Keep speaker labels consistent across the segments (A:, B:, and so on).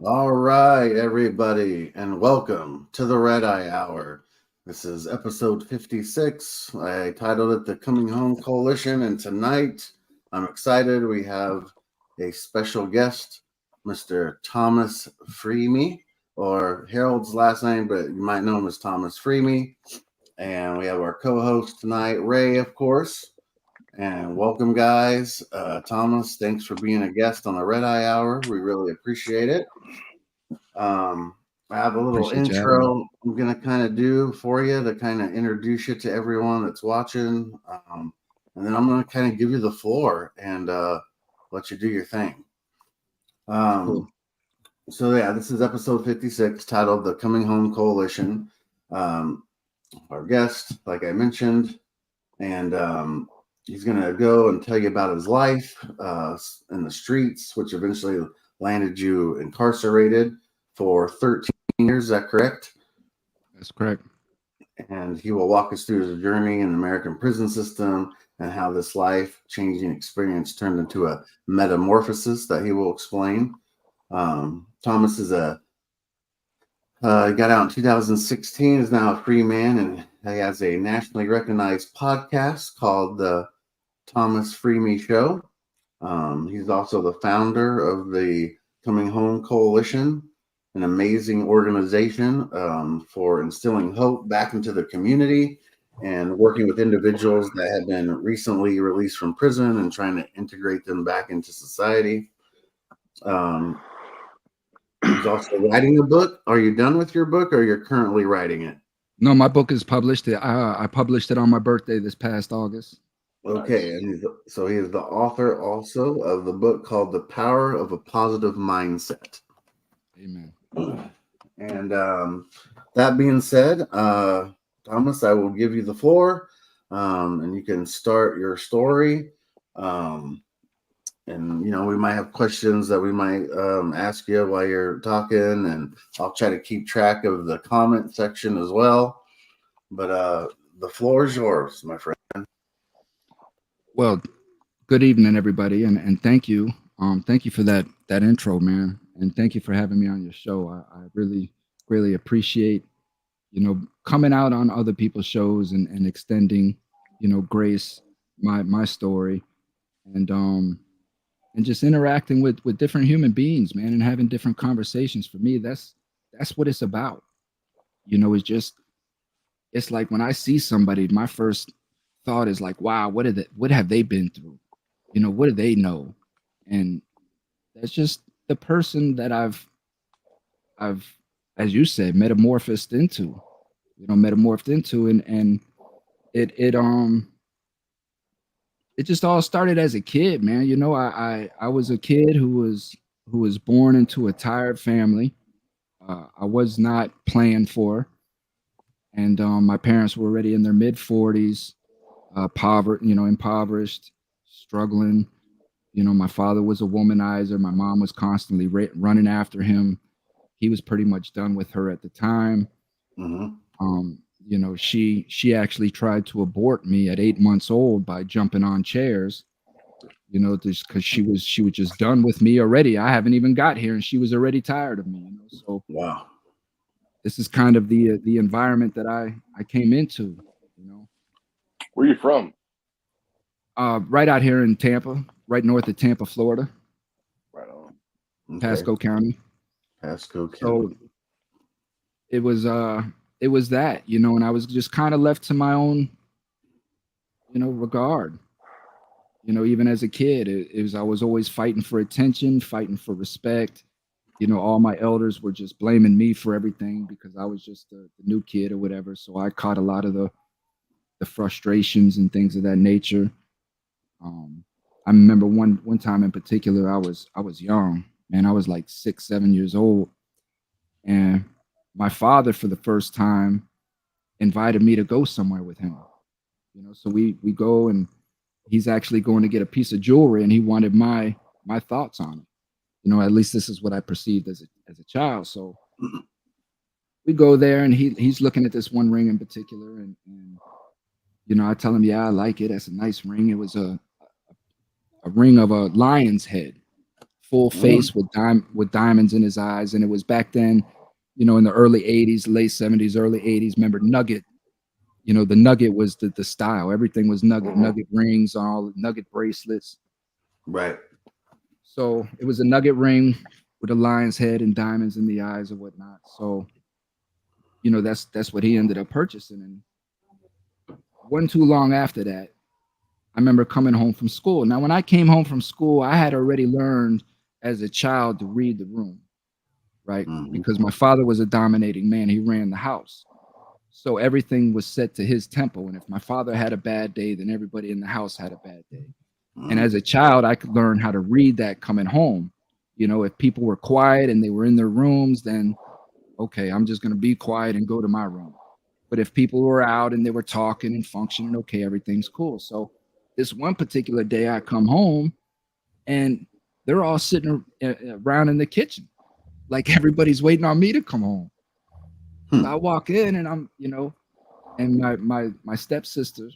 A: All right, everybody, and welcome to the Red Eye Hour. This is episode 56. I titled it The Coming Home Coalition, and tonight I'm excited. We have a special guest, Mr. Thomas FreeMe, or Harold's last name, but you might know him as Thomas FreeMe. And we have our co host tonight, Ray, of course. And welcome, guys. Thomas, thanks for being a guest on the Red Eye Hour. We really appreciate it. I have a little
B: Appreciate you having me.
A: intro I'm going to kind of do for you to kind of introduce you to everyone that's watching. And then I'm going to kind of give you the floor and let you do your thing.
B: Cool.
A: So, yeah, this is episode 56 titled The Coming Home Coalition. Our guest, like I mentioned, and he's going to go and tell you about his life in the streets, which eventually landed you incarcerated for 13 years. Is that correct?
B: That's correct.
A: And he will walk us through his journey in the American prison system and how this life changing experience turned into a metamorphosis that he will explain. Thomas is got out in 2016, is now a free man, and he has a nationally recognized podcast called the Thomas FreeMe Show. He's also the founder of the Coming Home Coalition, an amazing organization for instilling hope back into the community and working with individuals that have been recently released from prison and trying to integrate them back into society. He's also writing a book. Are you done with your book or you're currently writing it?
B: No, my book is published. I published it on my birthday this past August.
A: Okay, and so he is the author also of the book called The Power of a Positive Mindset.
B: Amen.
A: And that being said, Thomas, I will give you the floor, and you can start your story. And we might have questions that we might ask you while you're talking, and I'll try to keep track of the comment section as well. But the floor is yours, my friend.
B: Well, good evening, everybody, and thank you. Thank you for that intro, man, and thank you for having me on your show. I really appreciate coming out on other people's shows and extending grace my story and just interacting with different human beings, man, and having different conversations. For me, that's what it's about. It's like when I see somebody, my first thought is like, wow, what have they been through? What do they know? And that's just the person that I've, as you said, metamorphed into, and it it just all started as a kid, man. I was a kid who was born into a tired family. I was not planned for, and my parents were already in their mid 40s, impoverished, struggling. My father was a womanizer. My mom was constantly running after him. He was pretty much done with her at the time.
A: Mm-hmm.
B: She actually tried to abort me at 8 months old by jumping on chairs. Just because she was just done with me already. I haven't even got here, and she was already tired of me. So
A: Wow.
B: this is kind of the environment that I came into.
C: Where you from?
B: Right out here in Tampa, right north of Tampa, Florida,
C: Right on.
A: Okay.
B: Pasco County.
A: Pasco County.
B: So it was that, and I was just kind of left to my own, regard. Even as a kid, I was always fighting for attention, fighting for respect. All my elders were just blaming me for everything because I was just the new kid or whatever. So I caught a lot of the frustrations and things of that nature. I remember one time in particular, I was young, man. I was like 6, 7 years old, and my father, for the first time, invited me to go somewhere with him. So we go, and he's actually going to get a piece of jewelry, and he wanted my thoughts on it. At least this is what I perceived as a child. So we go there, and he's looking at this one ring in particular, and I tell him, yeah, I like it. That's a nice ring. It was a ring of a lion's head, full face with diamonds in his eyes. And it was back then, in the early 80s, late 70s, early 80s. Remember Nugget? The Nugget was the style. Everything was Nugget, Nugget rings, all Nugget bracelets.
A: Right.
B: So it was a Nugget ring with a lion's head and diamonds in the eyes or whatnot. So, that's what he ended up purchasing. And wasn't too long after that, I remember coming home from school. Now, when I came home from school, I had already learned as a child to read the room, right? Because my father was a dominating man. He ran the house. So everything was set to his tempo. And if my father had a bad day, then everybody in the house had a bad day. And as a child, I could learn how to read that coming home. If people were quiet and they were in their rooms, then okay, I'm just going to be quiet and go to my room. But if people were out and they were talking and functioning, okay, everything's cool. So this one particular day, I come home and they're all sitting around in the kitchen, like everybody's waiting on me to come home. So I walk in and I'm, and my stepsister,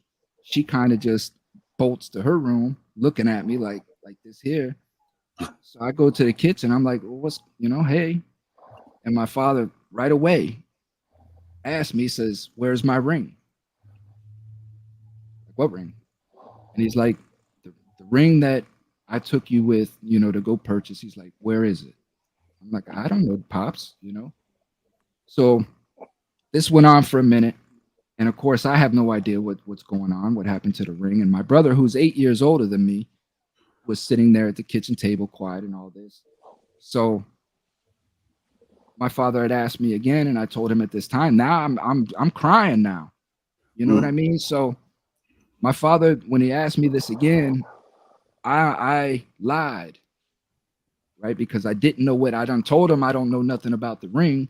B: she kind of just bolts to her room, looking at me like this here. So I go to the kitchen. I'm like, well, what's, hey. And my father right away asked me, says, where's my ring? Like, what ring? And he's like, the ring that I took you with, to go purchase. He's like, where is it? I'm like, I don't know, Pops, So this went on for a minute. And of course, I have no idea what's going on, what happened to the ring. And my brother, who's 8 years older than me, was sitting there at the kitchen table, quiet and all this. So my father had asked me again, and I told him at this time. Now I'm crying now. You know what I mean? So my father, when he asked me this again, I lied, right? Because I didn't know what I done told him. I don't know nothing about the ring.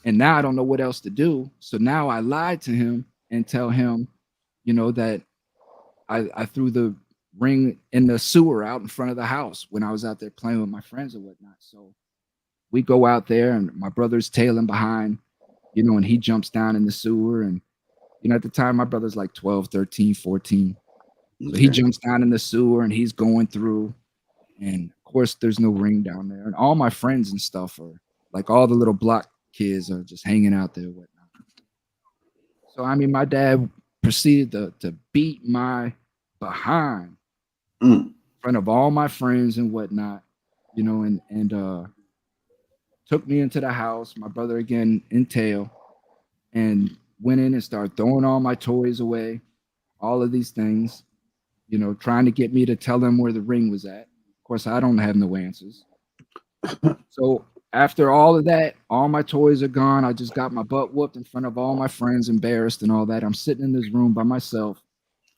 B: And now I don't know what else to do. So now I lied to him and tell him, that I threw the ring in the sewer out in front of the house when I was out there playing with my friends and whatnot. So we go out there and my brother's tailing behind, and he jumps down in the sewer. And, at the time, my brother's like 12, 13, 14. So he jumps down in the sewer and he's going through. And of course, there's no ring down there. And all my friends and stuff are like all the little block kids are just hanging out there and whatnot. So, I mean, my dad proceeded to beat my behind in front of all my friends and whatnot, and took me into the house, my brother again in tail, and went in and started throwing all my toys away, all of these things, trying to get me to tell them where the ring was at. Of course, I don't have no answers. So after all of that, all my toys are gone. I just got my butt whooped in front of all my friends, embarrassed and all that. I'm sitting in this room by myself.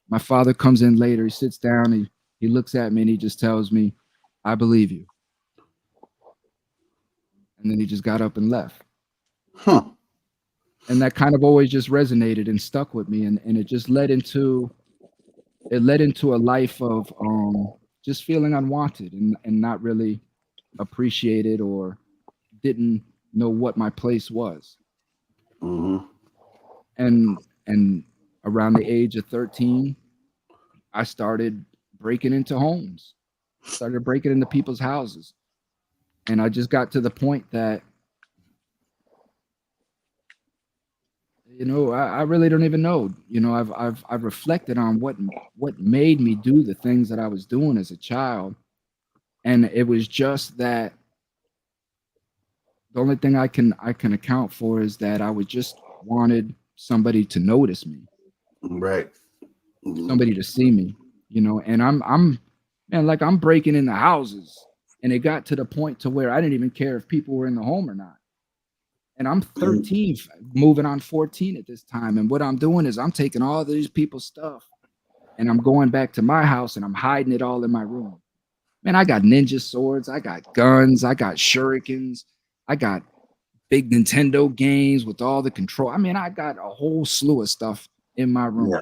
B: My father comes in later. He sits down. He looks at me and he just tells me, I believe you. And then he just got up and left. And that kind of always just resonated and stuck with me. And it just led into a life of just feeling unwanted and not really appreciated or didn't know what my place was. And around the age of 13, I started breaking into homes, started breaking into people's houses. And I just got to the point that, I really don't even know. I've reflected on what made me do the things that I was doing as a child. And it was just that the only thing I can account for is that I would just wanted somebody to notice me.
A: Right.
B: Somebody to see me, and I'm breaking into houses. And it got to the point to where I didn't even care if people were in the home or not. And I'm 13, moving on 14 at this time. And what I'm doing is I'm taking all these people's stuff and I'm going back to my house and I'm hiding it all in my room. Man, I got ninja swords, I got guns, I got shurikens, I got big Nintendo games with all the control. I mean, I got a whole slew of stuff in my room.
A: Yeah.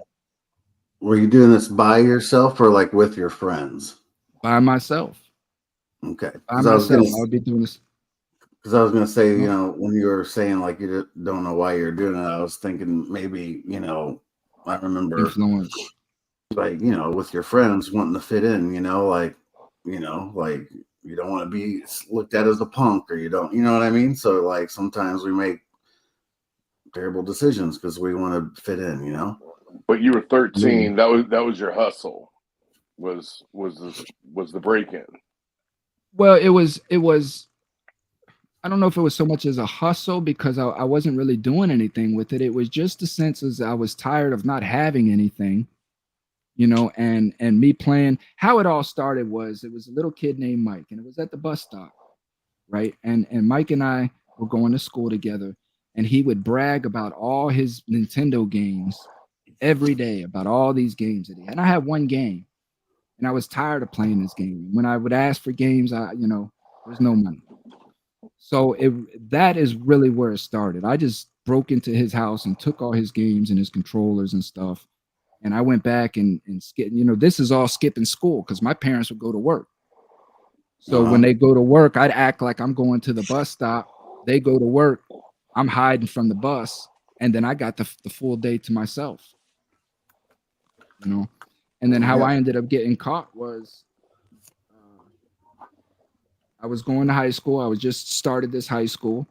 A: Were you doing this by yourself or like with your friends?
B: By myself.
A: Okay.
B: By myself. I would be doing this.
A: Because I was going to say, when you were saying like you don't know why you're doing it, I was thinking maybe, I remember
B: influence.
A: Like, with your friends wanting to fit in, like you don't want to be looked at as a punk, or you know what I mean? So like sometimes we make terrible decisions because we want to fit in, you know.
C: But you were 13.
B: Absolutely.
C: That was your hustle. Was the break in?
B: Well, it was. I don't know if it was so much as a hustle because I wasn't really doing anything with it. It was just the sense as I was tired of not having anything, you know, and me playing. How it all started was it was a little kid named Mike, and it was at the bus stop, right? And Mike and I were going to school together, and he would brag about all his Nintendo games every day, about all these games that he had. And I had one game, and I was tired of playing this game. When I would ask for games, there's no money. So that is really where it started. I just broke into his house and took all his games and his controllers and stuff. And I went back and skip, this is all skipping school because my parents would go to work. So when they go to work, I'd act like I'm going to the bus stop. They go to work. I'm hiding from the bus. And then I got the full day to myself, you know. And then how I ended up getting caught was I was going to high school. I was just started this high school.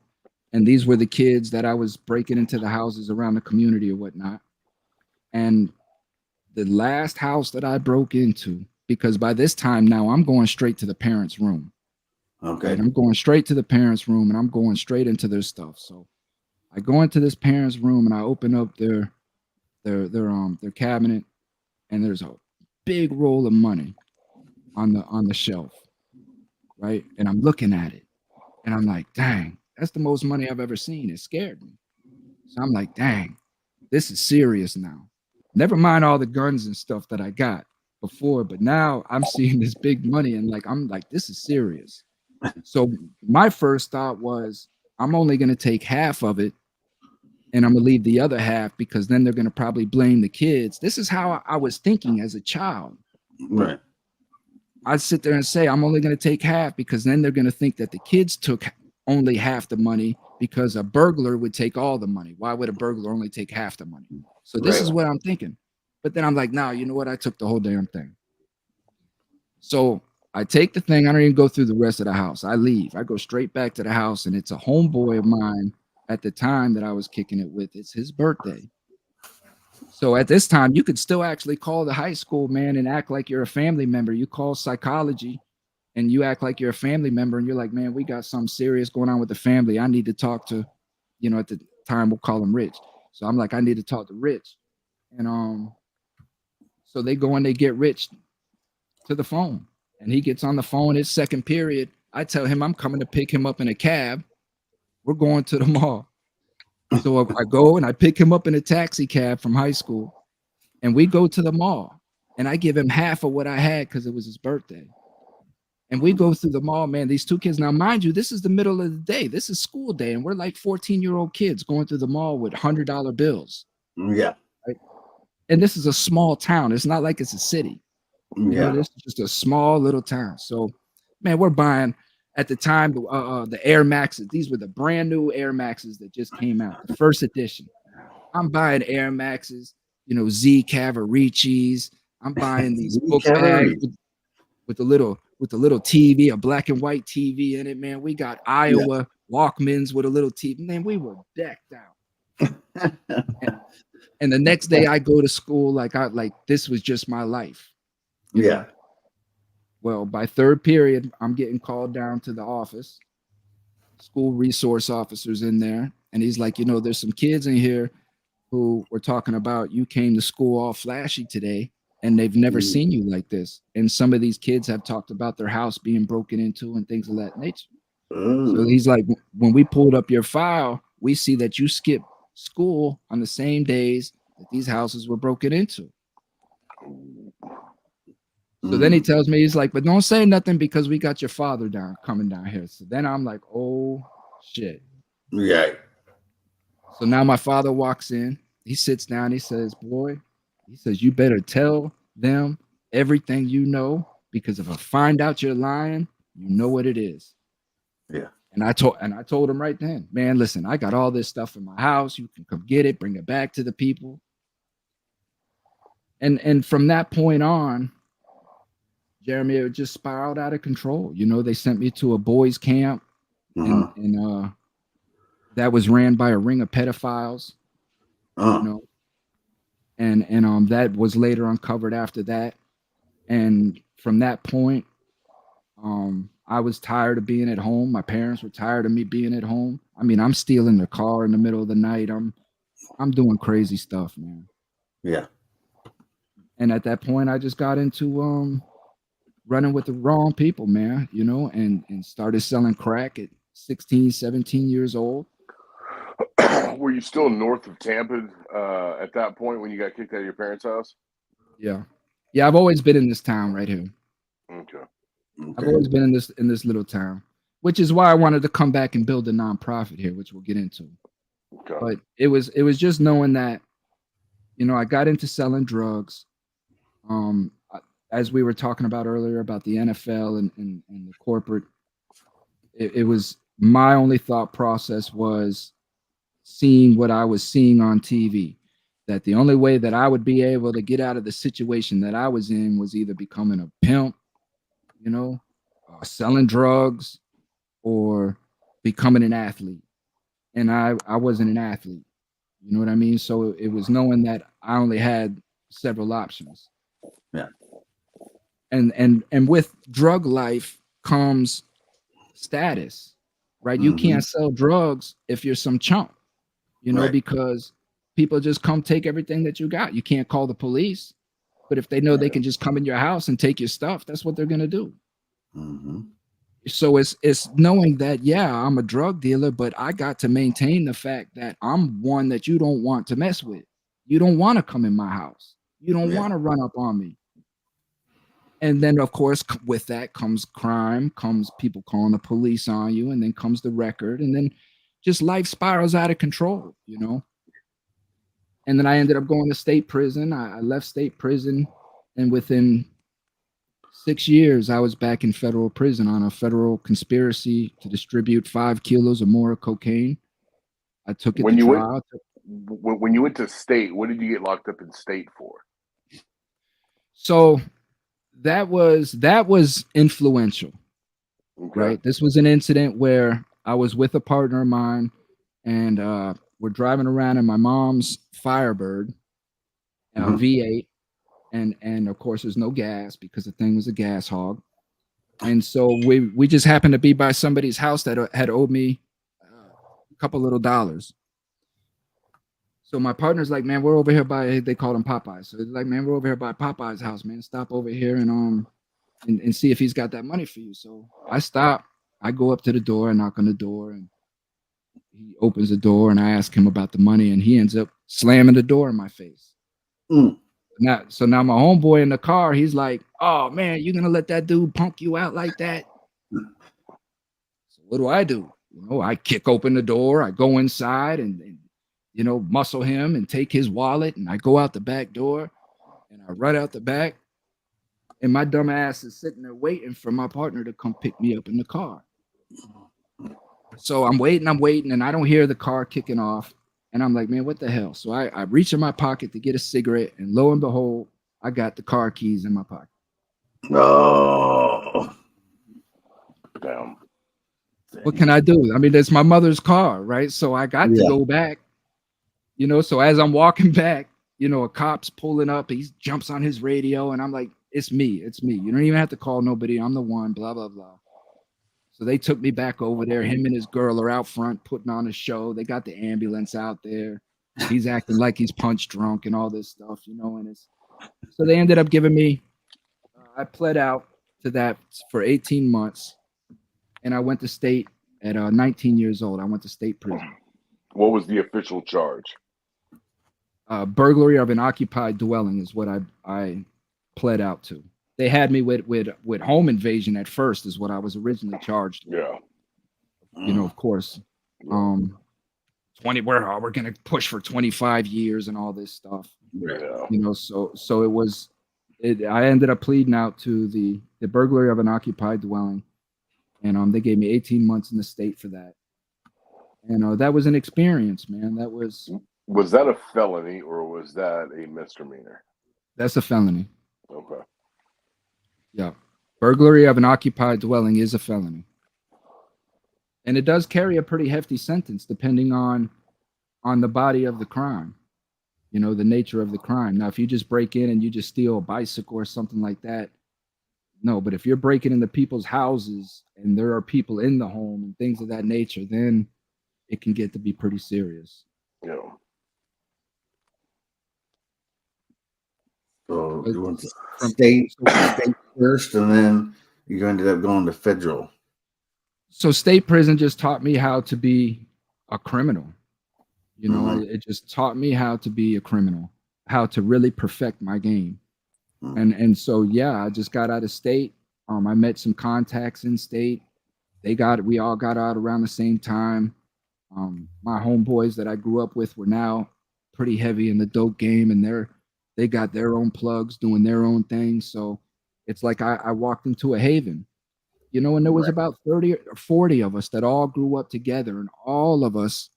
B: And these were the kids that I was breaking into the houses around the community or whatnot. And the last house that I broke into, because by this time now I'm going straight to the parents' room.
A: Okay.
B: Right? I'm going straight to the parents' room and I'm going straight into their stuff. So I go into this parents' room and I open up their cabinet, and there's a big roll of money on the shelf, right? And I'm looking at it and I'm like, dang, that's the most money I've ever seen. It scared me. So I'm like, dang, this is serious now. Never mind all the guns and stuff that I got before, but now I'm seeing this big money and I'm like, this is serious. So my first thought was, I'm only going to take half of it and I'm going to leave the other half because then they're going to probably blame the kids. This is how I was thinking as a child.
A: Right.
B: I'd sit there and say, I'm only going to take half because then they're going to think that the kids took only half the money because a burglar would take all the money. Why would a burglar only take half the money? So this is what I'm thinking. But then I'm like, nah, you know what? I took the whole damn thing. So I take the thing. I don't even go through the rest of the house. I leave. I go straight back to the house, and it's a homeboy of mine at the time that I was kicking it with. It's his birthday. So at this time, you could still actually call the high school, man, and act like you're a family member. You call psychology and you act like you're a family member and you're like, man, we got something serious going on with the family. I need to talk to, at the time we'll call him Rich. So I'm like, I need to talk to Rich. And so they go and they get Rich to the phone. And he gets on the phone. It's second period. I tell him I'm coming to pick him up in a cab. We're going to the mall. So I go and I pick him up in a taxi cab from high school, and we go to the mall. And I give him half of what I had because it was his birthday. And we go through the mall, man. These two kids. Now, mind you, this is the middle of the day. This is school day, and we're like 14-year-old kids going through the mall with $100 bills.
A: Yeah.
B: Right? And this is a small town. It's not like it's a city. This is just a small little town. So, man, we're buying at the time the Air Maxes. These were the brand new Air Maxes that just came out, the first edition. I'm buying Air Maxes, Z Cavaricis. I'm buying these book bags with the little TV, a black and white TV in it. Man, we got Iowa Walkmans with a little TV. Man, we were decked out. and the next day I go to school like this was just my life. You know? Well, by third period, I'm getting called down to the office. School resource officers in there. And he's like, there's some kids in here who were talking about you came to school all flashy today and they've never seen you like this. And some of these kids have talked about their house being broken into and things of that nature. So he's like, when we pulled up your file, we see that you skipped school on the same days that these houses were broken into. So then he tells me, he's like, but don't say nothing because we got your father coming down here. So then I'm like, oh shit.
A: Yeah.
B: So now my father walks in, he sits down, he says, boy, he says, you better tell them everything you know, because if I find out you're lying, you know what it is.
A: Yeah.
B: And I told him right then, man, listen, I got all this stuff in my house. You can come get it, bring it back to the people. And from that point on, Jeremy, it just spiraled out of control. You know, they sent me to a boys' camp,
A: Uh-huh.
B: and that was ran by a ring of pedophiles.
A: Uh,
B: You know, and that was later uncovered after that. And from that point, I was tired of being at home. My parents were tired of me being at home. I mean, I'm stealing the car in the middle of the night. I'm doing crazy stuff, man.
A: yeah.
B: And at that point, I just got into running with the wrong people, man, you know, and started selling crack at 16, 17 years old.
C: Were you still north of Tampa at that point when you got kicked out of your parents' house?
B: Yeah. Yeah, I've always been in this town right here.
C: Okay.
B: I've
A: Okay.
B: always been in this little town, which is why I wanted to come back and build a nonprofit here, which we'll get into.
C: Okay.
B: But it was just knowing that, you know, I got into selling drugs. As we were talking about earlier about the NFL and the corporate, it was my only thought process was seeing what I was seeing on TV. That the only way that I would be able to get out of the situation that I was in was either becoming a pimp, you know, selling drugs, or becoming an athlete. And I wasn't an athlete. You know what I mean? So it was knowing that I only had several options.
A: Yeah.
B: And with drug life comes status, right? You
A: Mm-hmm.
B: can't sell drugs if you're some chump, you know,
A: Right.
B: because people just come take everything that you got. You can't call the police, but if they know they can just come in your house and take your stuff, that's what they're gonna do.
A: Mm-hmm.
B: So it's knowing that, yeah, I'm a drug dealer, but I got to maintain the fact that I'm one that you don't want to mess with. You don't want to come in my house. You don't
A: Yeah.
B: want to run up on me. And then, of course, with that comes crime, comes people calling the police on you, and then comes the record, and then just life spirals out of control, you know. And then I ended up going to state prison. I left state prison, and within 6 years, I was back in federal prison on a federal conspiracy to distribute 5 kilos or more of cocaine. I took it to
C: When you went
B: trial.
C: when you went to state, what did you get locked up in state for?
B: So that was influential,
C: Okay.
B: right? This was an incident where I was with a partner of mine, and we're driving around in my mom's Firebird
A: Mhm.
B: V8, and of course there's no gas because the thing was a gas hog. And so we just happened to be by somebody's house that had owed me a couple little dollars. So my partner's like, man, we're over here by, they called him Popeyes. So it's like, man, we're over here by Popeye's house, man. Stop over here and see if he's got that money for you. So I stop. I go up to the door, I knock on the door, and he opens the door, and I ask him about the money, and he ends up slamming the door in my face.
A: Mm.
B: Now my homeboy in the car, he's like, oh man, you're gonna let that dude punk you out like that? So what do? You know, I kick open the door, I go inside and you know, muscle him and take his wallet, and I go out the back door and I run out the back, and my dumb ass is sitting there waiting for my partner to come pick me up in the car. So I'm waiting, and I don't hear the car kicking off. And I'm like, man, what the hell? So I reach in my pocket to get a cigarette, and lo and behold, I got the car keys in my pocket.
A: Oh.
C: Damn.
B: What can I do? I mean, it's my mother's car, right? So I got to
A: Yeah.
B: go back, you know. So as I'm walking back, you know, a cop's pulling up, he jumps on his radio, and I'm like, it's me. You don't even have to call nobody. I'm the one, blah, blah, blah. So they took me back over there. Him and his girl are out front putting on a show. They got the ambulance out there. He's acting like he's punch drunk and all this stuff, you know. And it's so they ended up giving me. I pled out to that for 18 months, and I went to state at 19 years old. I went to state prison.
C: What was the official charge?
B: Burglary of an occupied dwelling is what I pled out to. They had me with home invasion at first, is what I was originally charged with.
C: Yeah.
B: You know, of course.
C: Yeah.
B: 20 we're gonna push for 25 years and all this stuff.
C: Yeah.
B: You know, so it was I ended up pleading out to the burglary of an occupied dwelling, and they gave me 18 months in the state for that. And that was an experience, man.
C: Was that a felony or was that a misdemeanor?
B: That's a felony.
C: Okay.
B: Yeah. Burglary of an occupied dwelling is a felony. And it does carry a pretty hefty sentence depending on the body of the crime, the nature of the crime. Now, if you just break in and you just steal a bicycle or something like that, no. But if you're breaking into people's houses and there are people in the home and things of that nature, then it can get to be pretty serious.
C: Yeah.
A: So you went to
B: From
A: state first, and then you ended up going to federal.
B: So state prison just taught me how to be a criminal. It just taught me how to be a criminal, how to really perfect my game. And so yeah, I just got out of state. I met some contacts in state. We all got out around the same time. My homeboys that I grew up with were now pretty heavy in the dope game, and they got their own plugs doing their own thing. So it's like I walked into a haven. And there was about 30 or 40 of us that all grew up together, and all of us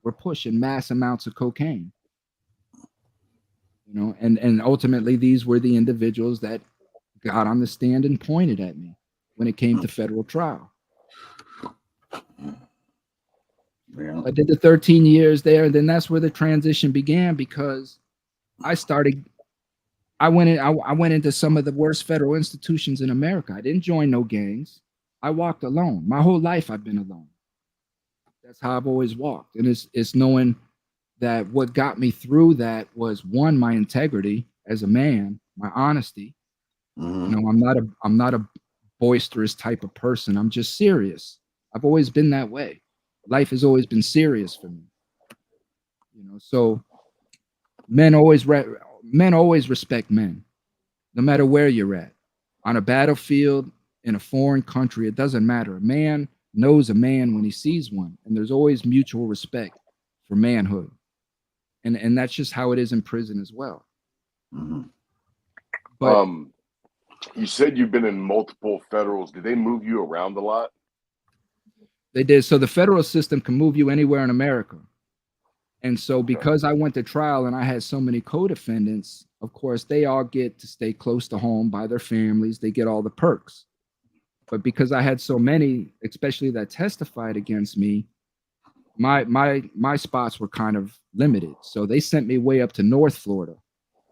B: were pushing mass amounts of cocaine. And ultimately these were the individuals that got on the stand and pointed at me when it came to federal trial.
A: Yeah.
B: I did the 13 years there, and then that's where the transition began, because I went into some of the worst federal institutions in America. I didn't join no gangs. I walked alone. My whole life I've been alone. That's how I've always walked. And it's knowing that what got me through that was, one, my integrity as a man, my honesty. I'm not a boisterous type of person. I'm just serious. I've always been that way. Life has always been serious for me. So men always respect men, no matter where you're at. On a battlefield, in a foreign country, it doesn't matter. A man knows a man when he sees one, and there's always mutual respect for manhood. And that's just how it is in prison as well. But
C: you said you've been in multiple federals. Did they move you around a lot?
B: They did. So the federal system can move you anywhere in America. And so because I went to trial and I had so many co-defendants, of course, they all get to stay close to home by their families. They get all the perks. But because I had so many, especially that testified against me, my spots were kind of limited. So they sent me way up to North Florida,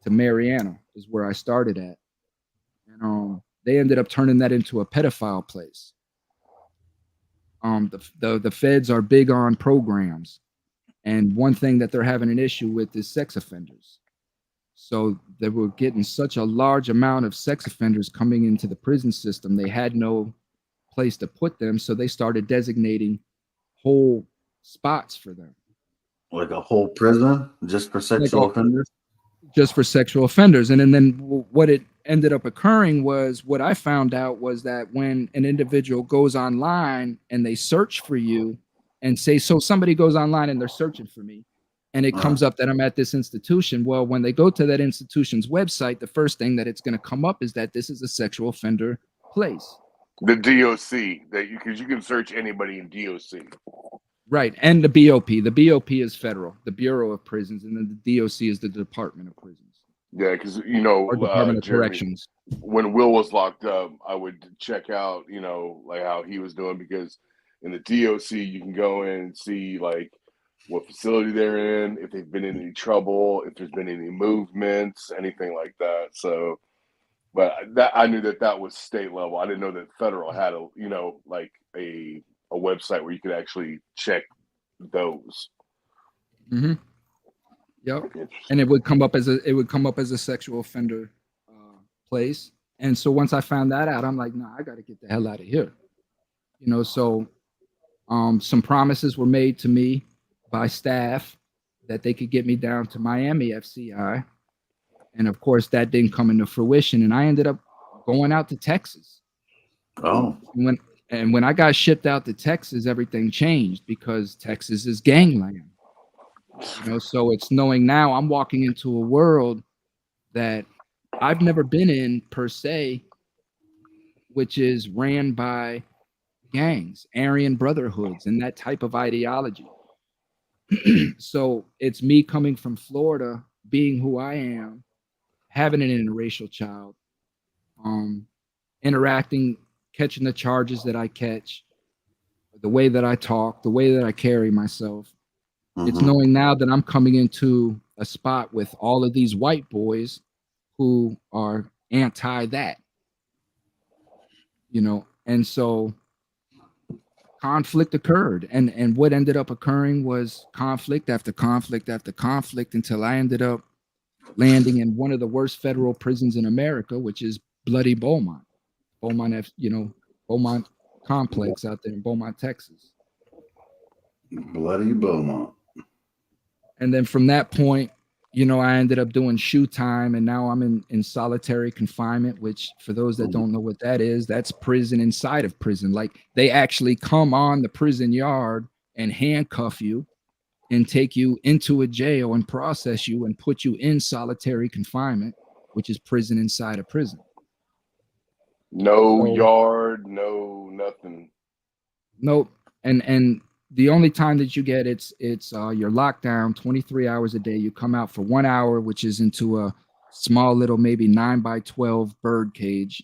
B: to Mariana, is where I started at. And they ended up turning that into a pedophile place. The feds are big on programs. And one thing that they're having an issue with is sex offenders. So they were getting such a large amount of sex offenders coming into the prison system, they had no place to put them. So they started designating whole spots for them.
A: Like a whole prison just for sexual offenders?
B: Just for sexual offenders. And then what it ended up occurring was, what I found out was that when an individual goes online and they search for you and say, so somebody goes online and they're searching for me, and it comes up that I'm at this institution. Well, when they go to that institution's website, the first thing that it's going to come up is that this is a sexual offender place.
C: The DOC, because you can search anybody in DOC.
B: Right. And the BOP. The BOP is federal, the Bureau of Prisons, and then the DOC is the Department of Prisons.
C: Yeah, because,
B: or Department of
C: Jeremy,
B: Corrections.
C: When Will was locked up, I would check out, like how he was doing, because in the DOC, you can go in and see like what facility they're in, if they've been in any trouble, if there's been any movements, anything like that. So, but that I knew that was state level. I didn't know that federal had like a website where you could actually check those.
B: Mm-hmm. Yep. And it would come up as a sexual offender place. And so once I found that out, I'm like, I got to get the hell out of here. So some promises were made to me by staff that they could get me down to Miami FCI. And of course, that didn't come into fruition. And I ended up going out to Texas.
A: Oh.
B: When I got shipped out to Texas, everything changed, because Texas is gangland. So it's knowing now I'm walking into a world that I've never been in per se, which is ran by gangs, Aryan brotherhoods, and that type of ideology. So it's me coming from Florida, being who I am, having an interracial child, interacting, catching the charges that I catch, the way that I talk, the way that I carry myself. It's
A: Mm-hmm.
B: knowing now that I'm coming into a spot with all of these white boys who are anti that, and so conflict occurred, and what ended up occurring was conflict after conflict after conflict until I ended up landing in one of the worst federal prisons in America, which is bloody Beaumont complex out there in Beaumont, Texas.
A: Bloody Beaumont.
B: And then from that point, I ended up doing shoe time, and now I'm in solitary confinement, which for those that don't know what that is, that's prison inside of prison. Like they actually come on the prison yard and handcuff you and take you into a jail and process you and put you in solitary confinement, which is prison inside of prison.
C: No
B: So,
C: yard, no nothing.
B: nope. And the only time that you get you're locked down 23 hours a day. You come out for 1 hour, which is into a small little maybe 9x12 bird cage,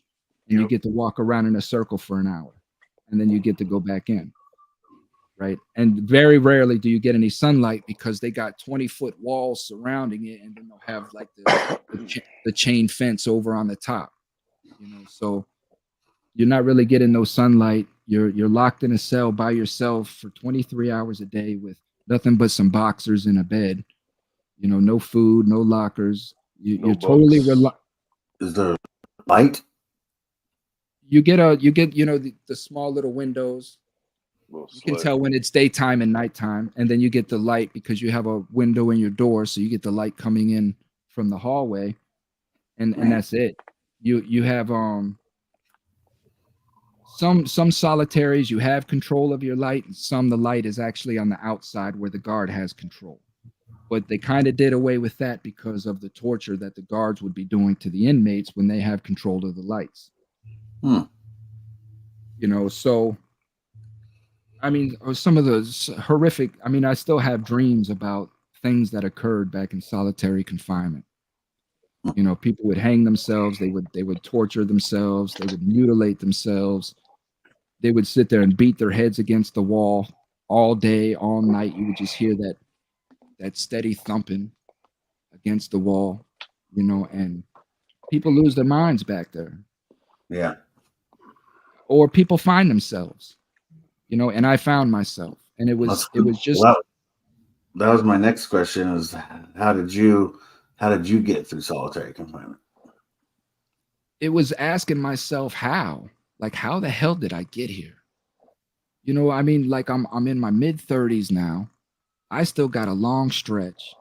B: and you get to walk around in a circle for an hour, and then you get to go back in. Right. And very rarely do you get any sunlight because they got 20-foot walls surrounding it, and then they'll have like the chain fence over on the top. So you're not really getting no sunlight. You're locked in a cell by yourself for 23 hours a day with nothing but some boxers in a bed. No food, no lockers.
C: No
B: You're totally
A: Is there light?
B: You get the small little windows. You can tell when it's daytime and nighttime, and then you get the light because you have a window in your door, so you get the light coming in from the hallway, and that's it. You have some solitaries, you have control of your light, and some the light is actually on the outside where the guard has control. But they kind of did away with that because of the torture that the guards would be doing to the inmates when they have control of the lights. So I mean, some of those horrific. I mean, I still have dreams about things that occurred back in solitary confinement. People would hang themselves. They would torture themselves. They would mutilate themselves. They would sit there and beat their heads against the wall all day, all night. You would just hear that steady thumping against the wall, and people lose their minds back there.
A: Yeah.
B: Or people find themselves. And I found myself, and it was just.
A: Well, that was my next question: is how did you get through solitary confinement?
B: It was asking myself how the hell did I get here? I mean, like I'm in my mid-30s now. I still got a long stretch.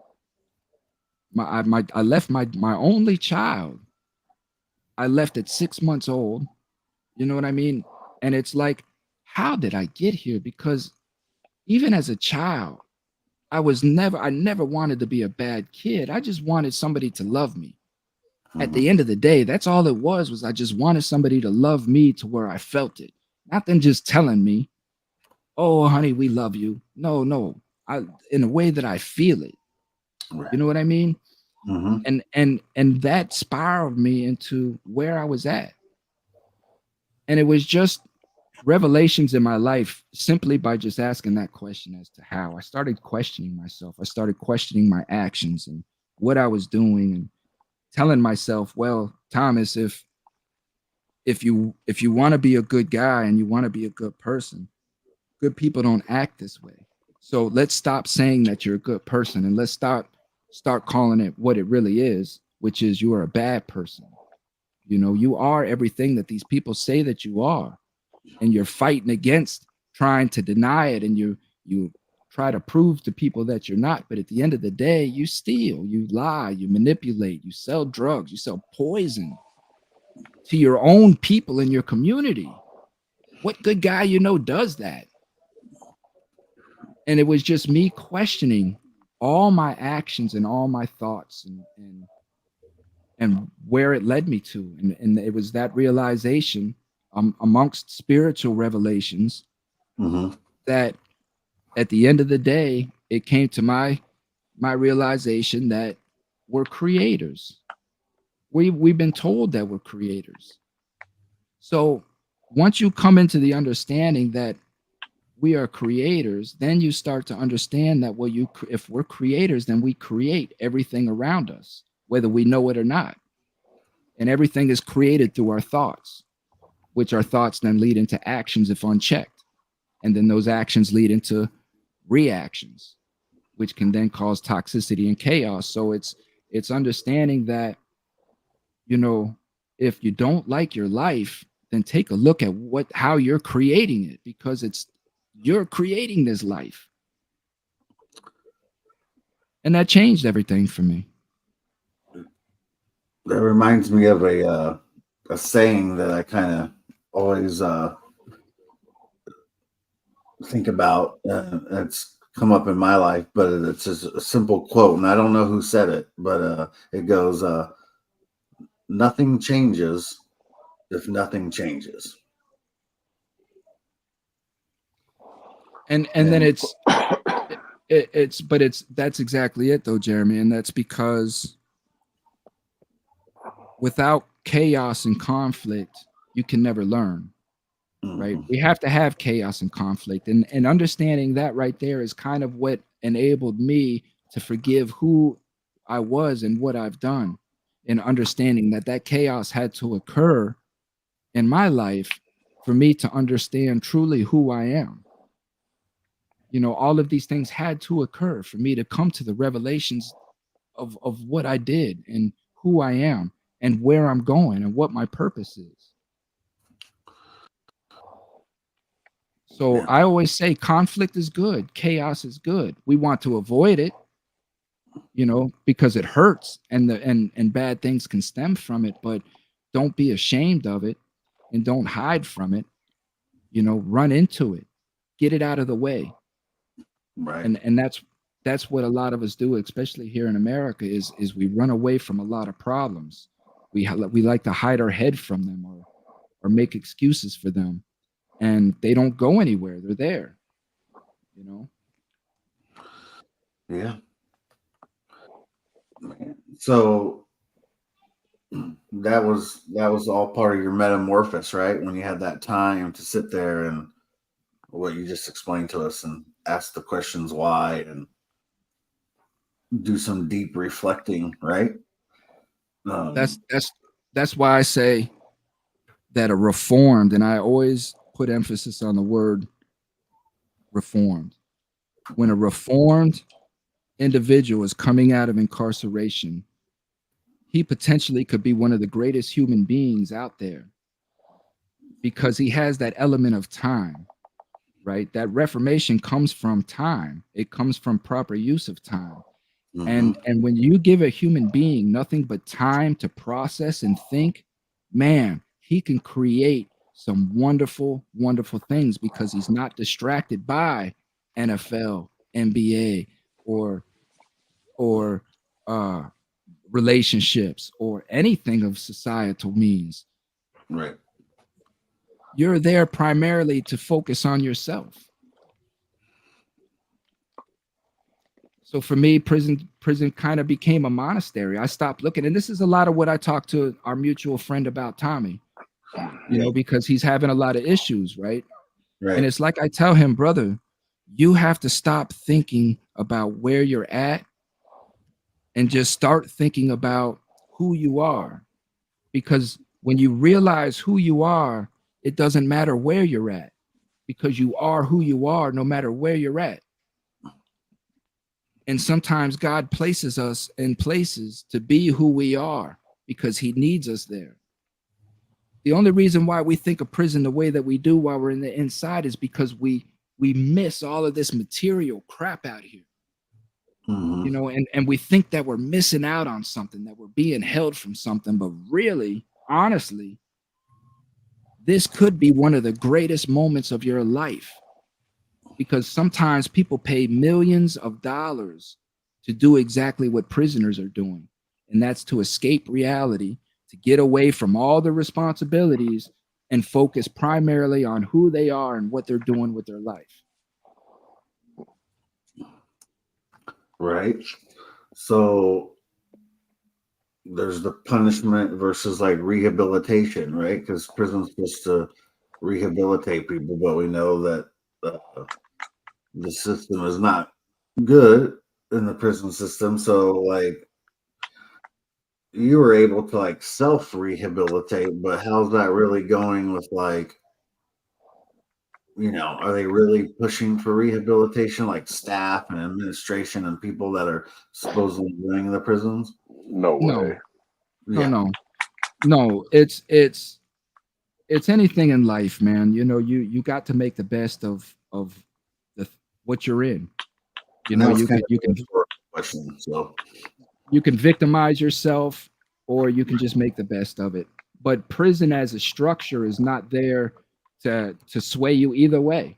B: I left my only child. I left at 6 months old. You know what I mean? And it's like, how did I get here? Because even as a child, I never wanted to be a bad kid. I just wanted somebody to love me. At the end of the day, that's all it was I just wanted somebody to love me to where I felt it. Not them just telling me, "Oh, honey, we love you." No. In a way that I feel it.
A: Right.
B: You know what I mean?
A: Mm-hmm.
B: And that spiraled me into where I was at. And it was just revelations in my life simply by just asking that question as to how. I started questioning myself. I started questioning my actions and what I was doing, and telling myself, well, Thomas, if you want to be a good guy and you want to be a good person, good people don't act this way. So let's stop saying that you're a good person, and let's start calling it what it really is, which is you are a bad person. You are everything that these people say that you are, and you're fighting against trying to deny it, and you try to prove to people that you're not. But at the end of the day, you steal, you lie, you manipulate, you sell drugs, you sell poison to your own people in your community. What good guy does that? And it was just me questioning all my actions and all my thoughts, and where it led me to. And it was that realization, amongst spiritual revelations, that at the end of the day, it came to my realization that we're creators. We've been told that we're creators. So once you come into the understanding that we are creators, then you start to understand that, well, if we're creators, then we create everything around us, whether we know it or not. And everything is created through our thoughts, which our thoughts then lead into actions if unchecked. And then those actions lead into reactions, which can then cause toxicity and chaos. So it's understanding that, you know, if you don't like your life, then take a look at how you're creating it, because you're creating this life. And that changed everything for me.
A: That reminds me of a saying that I kind of always think about. It's come up in my life, but it's just a simple quote, and I don't know who said it, but it goes, "Nothing changes if nothing changes."
B: And then
A: And
B: it's that's exactly it though, Jeremy. And that's because without chaos and conflict, you can never learn. Right?
A: mhm,
B: We have to have chaos and conflict. And understanding that right there is kind of what enabled me to forgive who I was and what I've done. And understanding that that chaos had to occur in my life for me to understand truly who I am. You know, all of these things had to occur for me to come to the revelations of what I did and who I am and where I'm going and what my purpose is. So
A: yeah,
B: I always say conflict is good, chaos is good. We want to avoid it, you know, because it hurts and and bad things can stem from it, but don't be ashamed of it and don't hide from it, you know, run into it. Get it out of the way.
A: right,
B: And that's what a lot of us do, especially here in America, is we run away from a lot of problems. We like to hide our head from them or make excuses for them, and they don't go anywhere. They're there, you know.
A: yeah. So that was all part of your metamorphosis, right? When you had that time to sit there and what you just explained to us and ask the questions why and do some deep reflecting, right?
B: That's
A: Um,
B: that's that's why I say that a reformed, and I always put emphasis on the word reformed. When a reformed individual is coming out of incarceration, he potentially could be one of the greatest human beings out there because he has that element of time, right? That reformation comes from time. It comes from proper use of time.
A: mhm,
B: And when you give a human being nothing but time to process and think, man, he can create some wonderful, wonderful things because he's not distracted by NFL, NBA, or or uh, relationships or anything of societal means.
A: right.
B: You're there primarily to focus on yourself. So for me, prison kind of became a monastery. I stopped looking, and this is a lot of what I talked to our mutual friend about, Tommy. You
A: Yeah,
B: know, because he's having a lot of issues, right? And
A: right.
B: it's like I tell him, brother, you have to stop thinking about where you're at and just start thinking about who you are. Because when you realize who you are, it doesn't matter where you're at because you are who you are no matter where you're at. And sometimes God places us in places to be who we are because he needs us there. The only reason why we think of prison the way that we do while we're in the inside is because we miss all of this material crap out here.
A: Mhm,
B: You know, and we think that we're missing out on something, that we're being held from something, but really, honestly, this could be one of the greatest moments of your life because sometimes people pay millions of dollars to do exactly what prisoners are doing, and that's to escape reality, to get away from all the responsibilities and focus primarily on who they are and what they're doing with their life.
A: right. So there's the punishment versus like rehabilitation, right? Because prison's supposed to rehabilitate people, but we know that the system is not good in the prison system. So like you were able to like self rehabilitate, but how's that really going with like, are they really pushing for rehabilitation, like staff and administration and people that are supposedly running the prisons?
C: No
B: No,
C: way.
B: no,
A: Yeah.
B: no. It's anything in life, man. You got to make the best of the what you're in.
A: And that was
B: You
A: kind
B: can
A: of
B: you
A: a
B: can
A: short question. So,
B: you can victimize yourself, or you can just make the best of it. But prison as a structure is not there to sway you either way.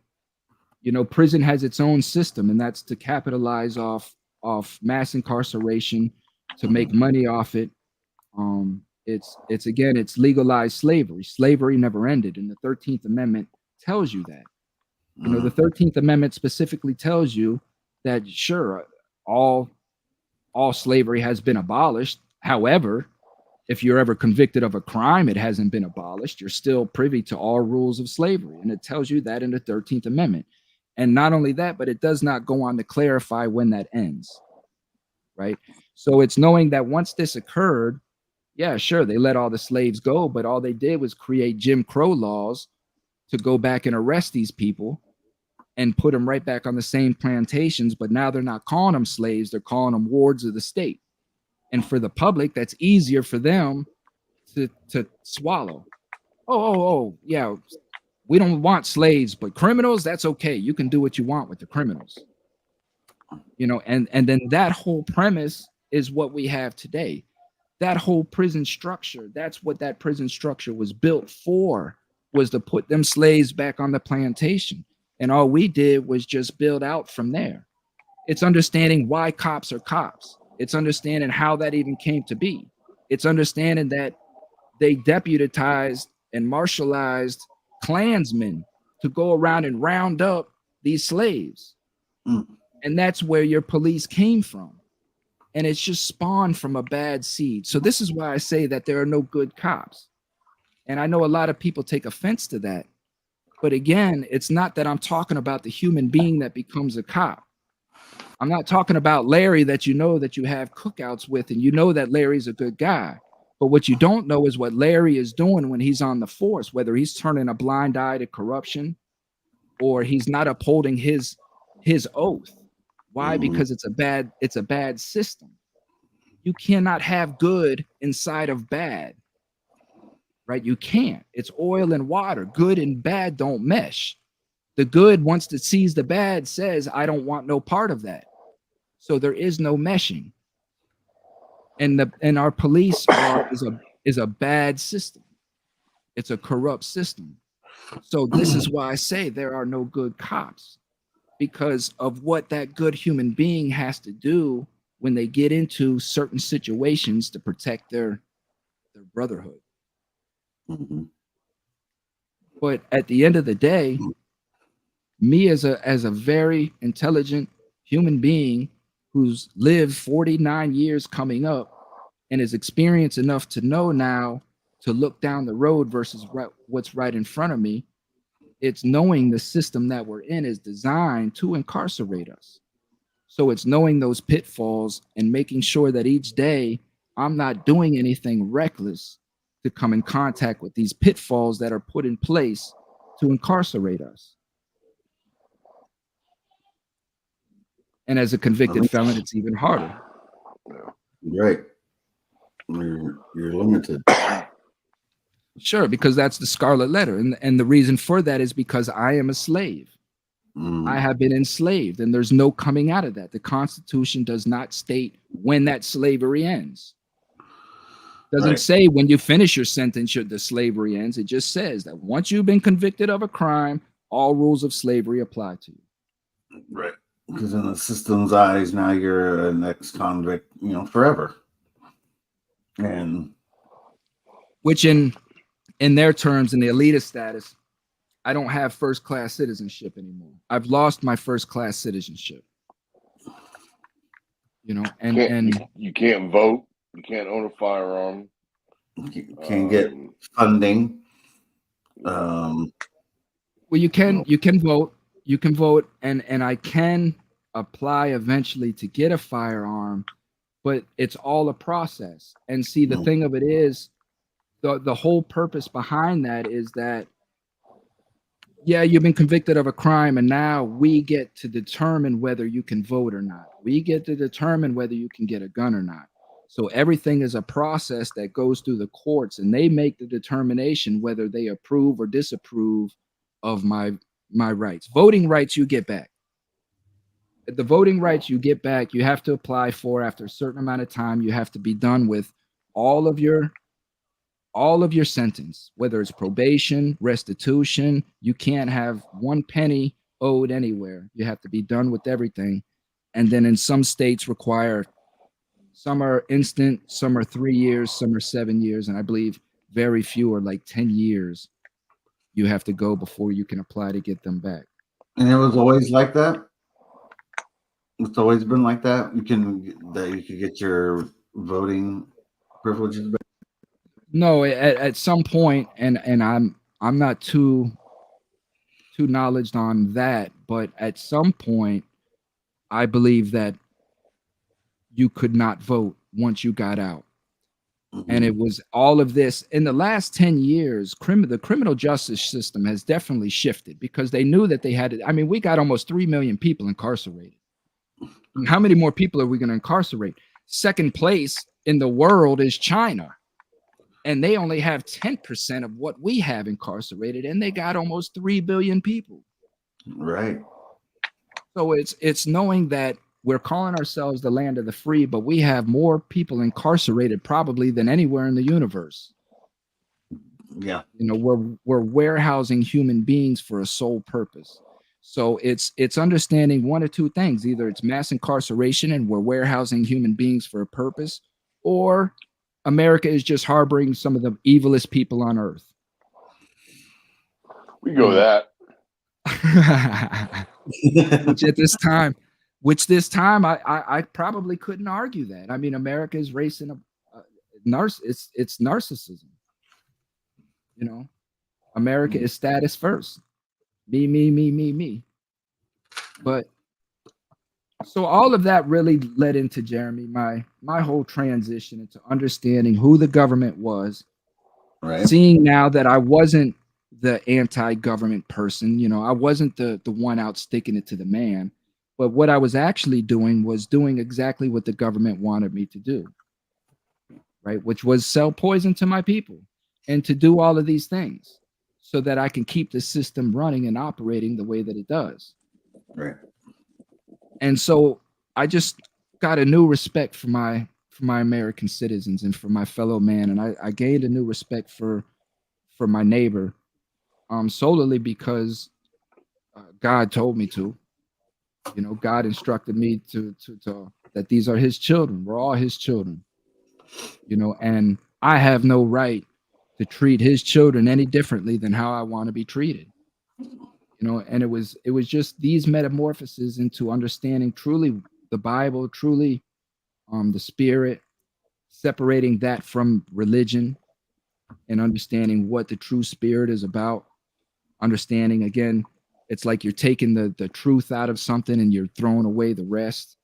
B: Prison has its own system, and that's to capitalize off mass incarceration, to make money off it. It's again, it's legalized slavery. Slavery never ended, and the 13th Amendment tells you that. The 13th Amendment specifically tells you that sure, all slavery has been abolished. However, if you're ever convicted of a crime, it hasn't been abolished. You're still privy to all rules of slavery, and it tells you that in the 13th Amendment. And not only that, but it does not go on to clarify when that ends, right? So it's knowing that once this occurred, yeah, sure, they let all the slaves go, but all they did was create Jim Crow laws to go back and arrest these people and put them right back on the same plantations. But now they're not calling them slaves, they're calling them wards of the state. And for the public, that's easier for them to swallow. Yeah, we don't want slaves, but criminals, that's okay. You can do what you want with the criminals. And then that whole premise is what we have today. That whole prison structure, that's what that prison structure was built for, was to put them slaves back on the plantation. And all we did was just build out from there. It's understanding why cops are cops. It's understanding how that even came to be. It's understanding that they deputized and martialized Klansmen to go around and round up these slaves. And that's where your police came from. And it's just spawned from a bad seed. So this is why I say that there are no good cops. And I know a lot of people take offense to that. But again, it's not that I'm talking about the human being that becomes a cop. I'm not talking about Larry that you have cookouts with, and you know that Larry's a good guy. But what you don't know is what Larry is doing when he's on the force, whether he's turning a blind eye to corruption or he's not upholding his oath. Why? Because it's a bad system. You cannot have good inside of bad, right? You can't. It's oil and water. Good and bad don't mesh. The good, once it sees the bad, says, I don't want no part of that. So there is no meshing. And our police is a bad system. It's a corrupt system. So this is why I say there are no good cops, because of what that good human being has to do when they get into certain situations to protect their brotherhood. But at the end of the day, me as a very intelligent human being who's lived 49 years coming up and is experienced enough to know now to look down the road versus what's right in front of me, it's knowing the system that we're in is designed to incarcerate us. So it's knowing those pitfalls and making sure that each day I'm not doing anything reckless to come in contact with these pitfalls that are put in place to incarcerate us. And as a convicted felon, it's even harder.
A: Right. You're limited.
B: Sure, because that's the scarlet letter. And the reason for that is because I am a slave. I have been enslaved, and there's no coming out of that. The Constitution does not state when that slavery ends. Doesn't say when you finish your sentence, the slavery ends. It just says that once you've been convicted of a crime, all rules of slavery apply to you.
A: Right. Because in the system's eyes, now you're an ex-convict, forever. And
B: which in their terms, in the elitist status, I don't have first-class citizenship anymore. I've lost my first-class citizenship. And
C: you can't vote. You can't own a firearm.
A: You can't get funding.
B: Well, you can vote. You can vote, and I can apply eventually to get a firearm, but it's all a process. And see, the thing of it is, the whole purpose behind that is that, yeah, you've been convicted of a crime, and now we get to determine whether you can vote or not. We get to determine whether you can get a gun or not. So everything is a process that goes through the courts, and they make the determination whether they approve or disapprove of my rights. Voting rights you get back. The voting rights you get back, you have to apply for after a certain amount of time. You have to be done with all of your sentence, whether it's probation, restitution. You can't have one penny owed anywhere. You have to be done with everything. And then in some states require, some are instant, some are 3 years, some are 7 years, and I believe very few are like 10 years you have to go before you can apply to get them back.
A: And it was always like that. It's always been like that. You could get your voting privileges back.
B: No, at some point, and I'm not too knowledge on that, but at some point, I believe that you could not vote once you got out. And it was all of this in the last 10 years. The criminal justice system has definitely shifted because they knew that they had it. I mean, we got almost 3 million people incarcerated. And how many more people are we going to incarcerate? Second place in the world is China. And they only have 10% of what we have incarcerated, and they got almost 3 billion people.
A: Right.
B: So it's knowing that we're calling ourselves the land of the free, but we have more people incarcerated probably than anywhere in the universe.
A: Yeah.
B: You know, we're warehousing human beings for a sole purpose. So it's understanding one or two things. Either it's mass incarceration and we're warehousing human beings for a purpose, or America is just harboring some of the evilest people on earth.
C: We go that.
B: Which this time I probably couldn't argue that. I mean, America is racing it's narcissism. You know, America is status first. Me. But so all of that really led into, Jeremy, my whole transition into understanding who the government was.
A: Right.
B: Seeing now that I wasn't the anti-government person, you know, I wasn't the one out sticking it to the man, but what I was actually doing was doing exactly what the government wanted me to do, right? Which was sell poison to my people and to do all of these things so that I can keep the system running and operating the way that it does.
A: Right.
B: And so I just got a new respect for my American citizens and for my fellow man. And I gained a new respect for my neighbor, solely because God told me to. You know, God instructed me to that these are his children. We're all his children. You know, and I have no right to treat his children any differently than how I want to be treated. You know, and it was just these metamorphoses into understanding truly the Bible, truly the spirit, separating that from religion and understanding what the true spirit is about. Understanding, again, it's like you're taking the truth out of something and you're throwing away the rest,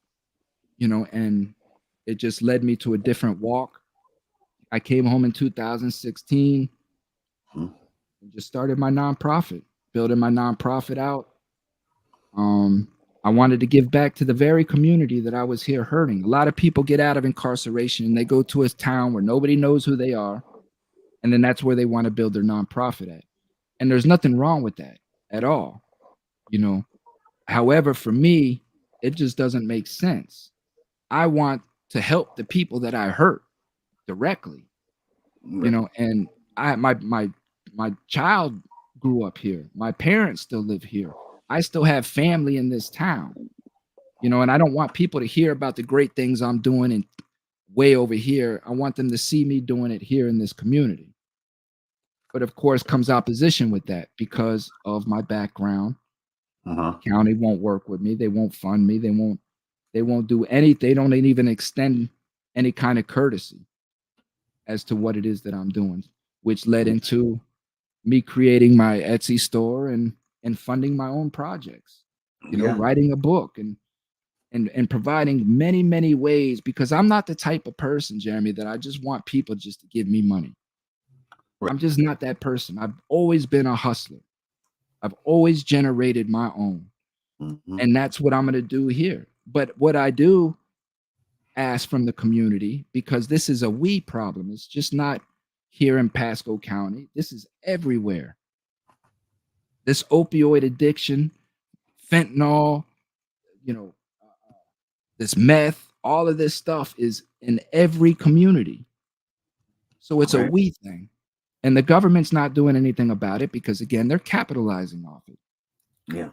B: you know, and it just led me to a different walk. I came home in 2016 and just started my nonprofit, building my nonprofit out. I wanted to give back to the very community that I was here hurting. A lot of people get out of incarceration and they go to a town where nobody knows who they are. And then that's where they want to build their nonprofit at. And there's nothing wrong with that at all, you know. However, for me, it just doesn't make sense. I want to help the people that I hurt directly, you know, and my child grew up here. My parents still live here. I still have family in this town, you know, and I don't want people to hear about the great things I'm doing and way over here. I want them to see me doing it here in this community. But of course comes opposition with that because of my background. County won't work with me. They won't fund me. They won't do anything. They don't even extend any kind of courtesy as to what it is that I'm doing, which led into me creating my Etsy store and funding my own projects,
A: Yeah.
B: writing a book and providing many ways, because I'm not the type of person, Jeremy, that I just want people just to give me money.
A: Right.
B: I'm just not that person. I've always been a hustler. I've always generated my own.
A: Mhm.
B: And that's what I'm going to do here. But what I do ask from the community, because this is a we problem, it's just not here in Pasco County, this is everywhere. This opioid addiction, fentanyl, you know, this meth, all of this stuff is in every community. So it's a
A: Right.
B: we thing. And the government's not doing anything about it because, again, they're capitalizing off it.
A: Yeah.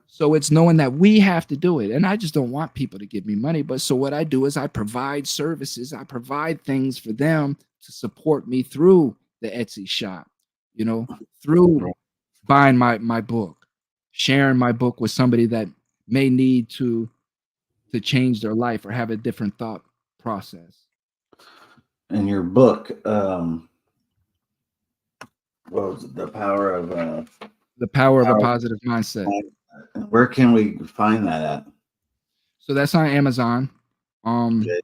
B: So it's knowing that we have to do it. And I just don't want people to give me money. But so what I do is I provide services, I provide things for them to support me through the Etsy shop, through
A: Right.
B: buying my book, sharing my book with somebody that may need to change their life or have a different thought process.
A: In your book, what was it? The power of
B: The power of a
A: power.
B: positive mindset.
A: Where can we find that at?
B: So that's on Amazon.
A: Okay.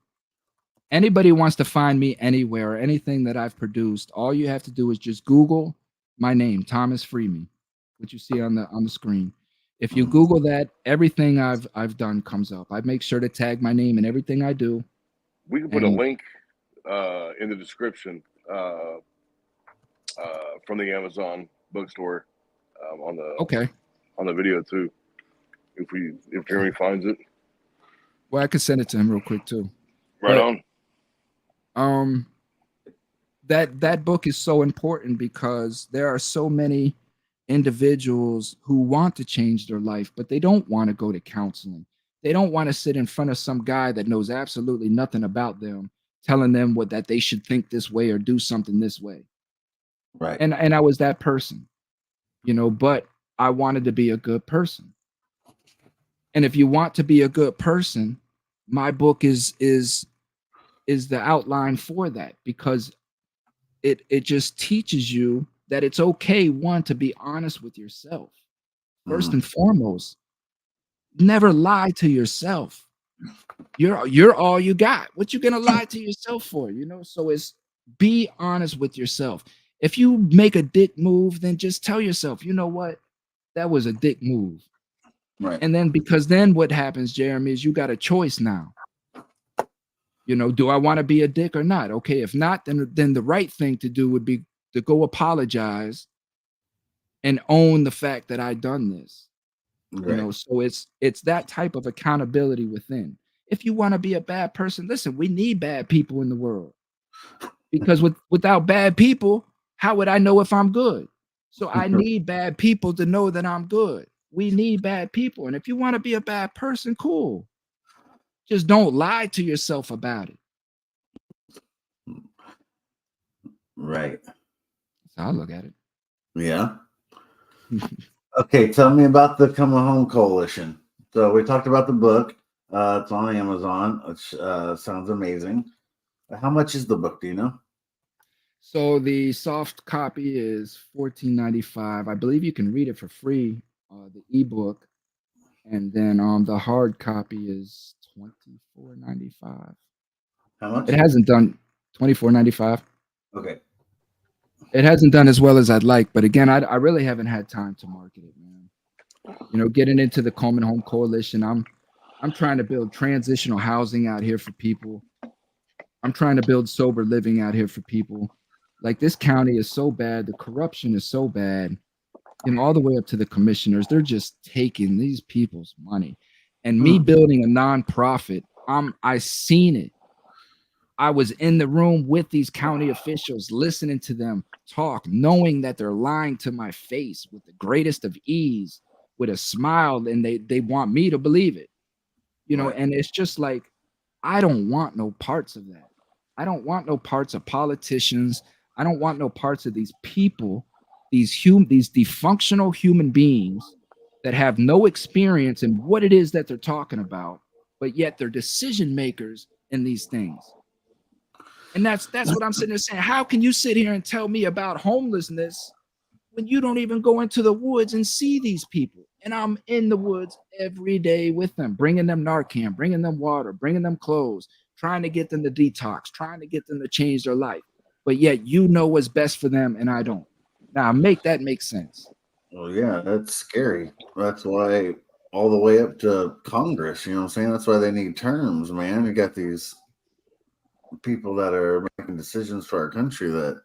B: Anybody wants to find me anywhere or anything that I've produced, all you have to do is just Google my name, Thomas FreeMe, which you see on the screen. If you
A: Mhm.
B: Google that, everything I've done comes up. I make sure to tag my name in everything I do.
C: We can put a
B: And
C: link in the description from the Amazon bookstore on
B: okay,
C: the video too. If Jeremy finds it,
B: well, I could send it to him real quick too.
C: right
B: But
C: on.
B: um, that book is so important because there are so many individuals who want to change their life, but they don't want to go to counseling. They don't want to sit in front of some guy that knows absolutely nothing about them, telling them that they should think this way or do something this way.
A: Right.
B: And I was that person, but I wanted to be a good person. And if you want to be a good person, my book is the outline for that, because it just teaches you that it's okay, one, to be honest with yourself. First
A: Mhm.
B: and foremost, never lie to yourself. You're all you got. What you gonna lie to yourself for? So it's be honest with yourself. If you make a dick move, then just tell yourself, you know what? That was a dick move.
A: Right.
B: And then, because then what happens, Jeremy, is you got a choice now. Do I want to be a dick or not? Okay, if not, then the right thing to do would be to go apologize and own the fact that I done this.
A: Right.
B: So it's that type of accountability within. If you want to be a bad person, listen, we need bad people in the world, because without bad people, how would I know if I'm good? So I need bad people to know that I'm good. We need bad people. And if you want to be a bad person, cool. Just don't lie to yourself about it.
A: Right.
B: That's how I look at it.
A: Yeah. Okay. Tell me about the Coming Home Coalition. So we talked about the book. It's on Amazon, which sounds amazing. How much is the book? Do you know?
B: So the soft copy is $14.95. I believe you can read it for free, the ebook, and then the hard copy is $24.95.
A: How much?
B: It hasn't done $24.95.
A: Okay.
B: It hasn't done as well as I'd like, but again, I really haven't had time to market it, man. Getting into the Coming Home Coalition, I'm trying to build transitional housing out here for people. I'm trying to build sober living out here for people. Like, this county is so bad, the corruption is so bad, all the way up to the commissioners. They're just taking these people's money. And me building a nonprofit, I seen it. I was in the room with these county officials, listening to them talk, knowing that they're lying to my face with the greatest of ease, with a smile, and they want me to believe it.
A: Right.
B: And it's just like, I don't want no parts of that. I don't want no parts of politicians. I don't want no parts of these people, these dysfunctional human beings that have no experience in what it is that they're talking about, but yet they're decision makers in these things. And that's what I'm sitting there saying. How can you sit here and tell me about homelessness when you don't even go into the woods and see these people? And I'm in the woods every day with them, bringing them Narcan, bringing them water, bringing them clothes, trying to get them to detox, trying to get them to change their life. But yet you know what's best for them and I don't. Now make that make sense.
A: Well, yeah, that's scary. That's why all the way up to Congress, you know what I'm saying? That's why they need terms, man. You got these people that are making decisions for our country that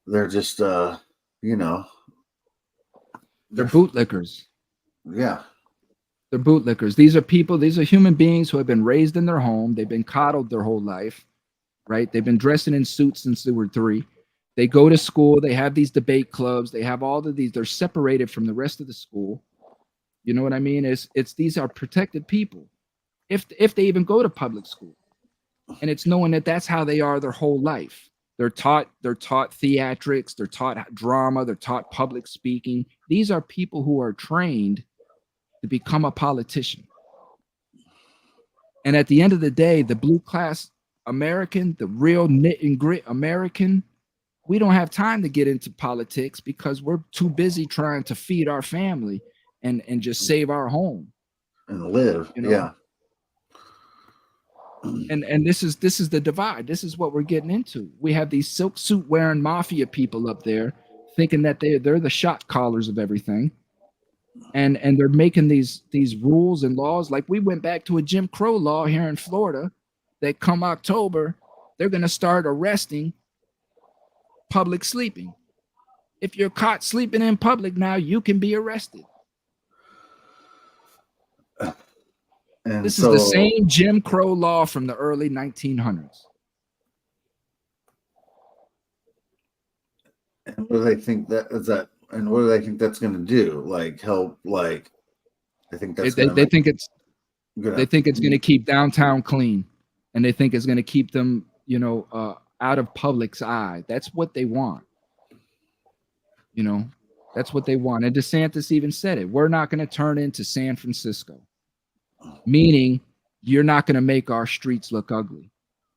A: they're just you know,
B: They're bootlickers.
A: yeah.
B: They're bootlickers. These are people, these are human beings who have been raised in their home. They've been coddled their whole life, right? They've been dressing in suits since they were 3. They go to school. They have these debate clubs. They have all of these. They're separated from the rest of the school. You know what I mean? It's these are protected people, if they even go to public school, and it's knowing that that's how they are their whole life. They're taught theatrics. They're taught drama. They're taught public speaking. These are people who are trained to become a politician. And at the end of the day, the blue class American, the real knit and grit American, we don't have time to get into politics because we're too busy trying to feed our family and just save our home
A: And live,
B: you know.
A: yeah.
B: And this is the divide. This is what we're getting into. We have these silk suit wearing mafia people up there thinking that they're the shot callers of everything, and they're making these rules and laws. Like we went back to a Jim Crow law here in Florida that come October they're going to start arresting public sleeping. If you're caught sleeping in public now, you can be arrested.
A: And
B: this
A: so,
B: is the same Jim Crow law from the early 1900s.
A: And what do they think that is that? And what do they think that's going to do? Like help? Like I think that's
B: They think it's going to keep downtown clean, and they think it's going to keep them, out of public's eye. That's what they want. That's what they want. And DeSantis even said it. We're not going to turn into San Francisco, meaning you're not going to make our streets look ugly,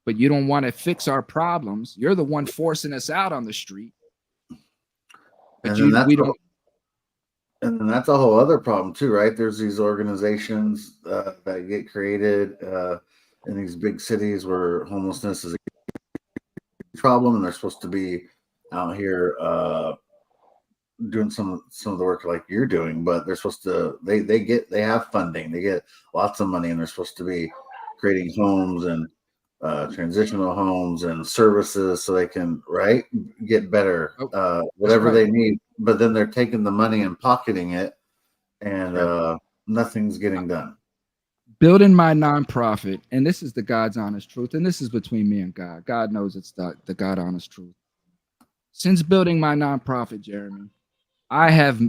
B: but you don't want to fix our problems. You're the one forcing us out on the street. But we don't.
A: And then that's a whole other problem too, right? There's these organizations that get created in these big cities where homelessness is a problem, and they're supposed to be out here doing some of the work like you're doing, but they're supposed to they have funding, they get lots of money, and they're supposed to be creating homes and transitional homes and services so they can get better whatever they need. But then they're taking the money and pocketing it, and nothing's getting done.
B: Building my nonprofit, and this is the God's honest truth, and this is between me and God. God knows it's the God honest truth. Since building my nonprofit, Jeremy, I have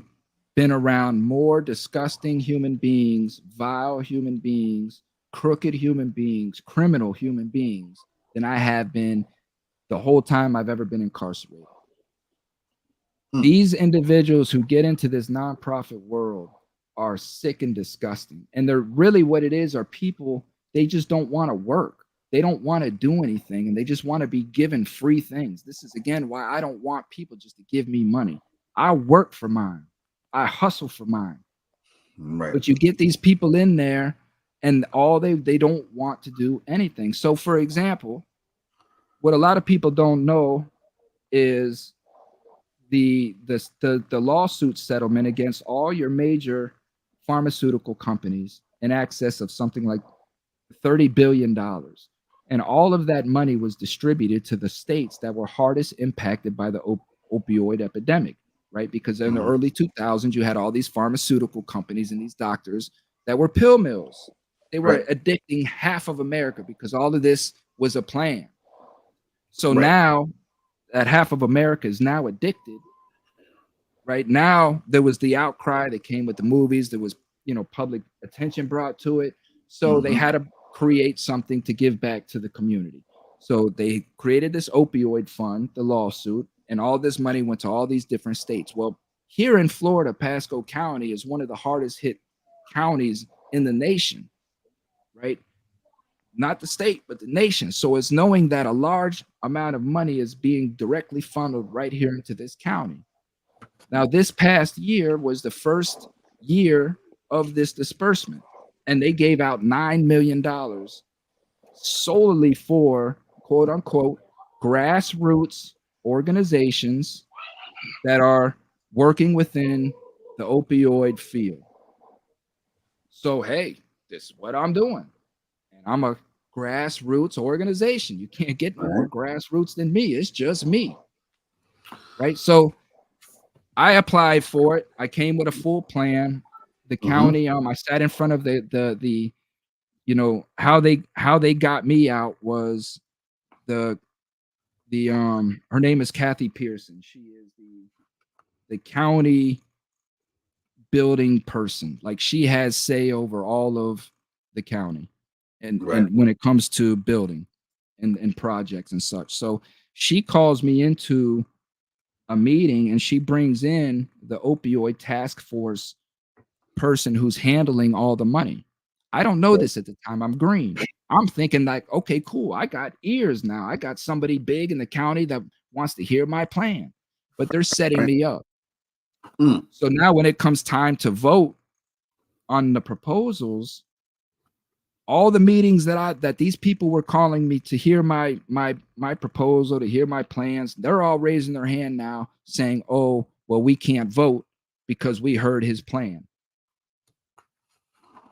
B: been around more disgusting human beings, vile human beings, crooked human beings, criminal human beings than I have been the whole time I've ever been incarcerated. These individuals who get into this nonprofit world are sick and disgusting. And they're really what it is are people, they just don't want to work. They don't want to do anything, and they just want to be given free things. This is, again, why I don't want people just to give me money. I work for mine. I hustle for mine.
A: Right.
B: But you get these people in there, and all they don't want to do anything. So, for example, what a lot of people don't know is the lawsuit settlement against all your major pharmaceutical companies in excess of something like $30 billion. And all of that money was distributed to the states that were hardest impacted by the opioid epidemic, right? Because in the early 2000s, you had all these pharmaceutical companies and these doctors that were pill mills. They were addicting half of America because all of this was a plan. So now that half of America is now addicted, right? Now there was the outcry that came with the movies. There was, public attention brought to it. So they had to create something to give back to the community. So they created this opioid fund, the lawsuit, and all this money went to all these different states. Well, here in Florida, Pasco County is one of the hardest hit counties in the nation, right? not the state, but the nation. So it's knowing that a large amount of money is being directly funneled right here into this county. Now, this past year was the first year of this disbursement, and they gave out $9 million solely for quote unquote grassroots organizations that are working within the opioid field. So, hey, this is what I'm doing. And I'm a grassroots organization. You can't get more grassroots than me. It's just me. Right. So I applied for it. I came with a full plan. The county, I sat in front of the how they got me out was the her name is Kathy Pearson. She is the county building person. Like she has say over all of the county and when it comes to building and projects and such. So she calls me into a meeting and she brings in the opioid task force person who's handling all the money. I don't know this at the time. I'm green. I'm thinking like, okay, cool. I got ears now. I got somebody big in the county that wants to hear my plan, but they're setting me up. So now when it comes time to vote on the proposals, all the meetings that these people were calling me to hear my proposal, to hear my plans, they're all raising their hand now saying, oh, well, we can't vote because we heard his plan.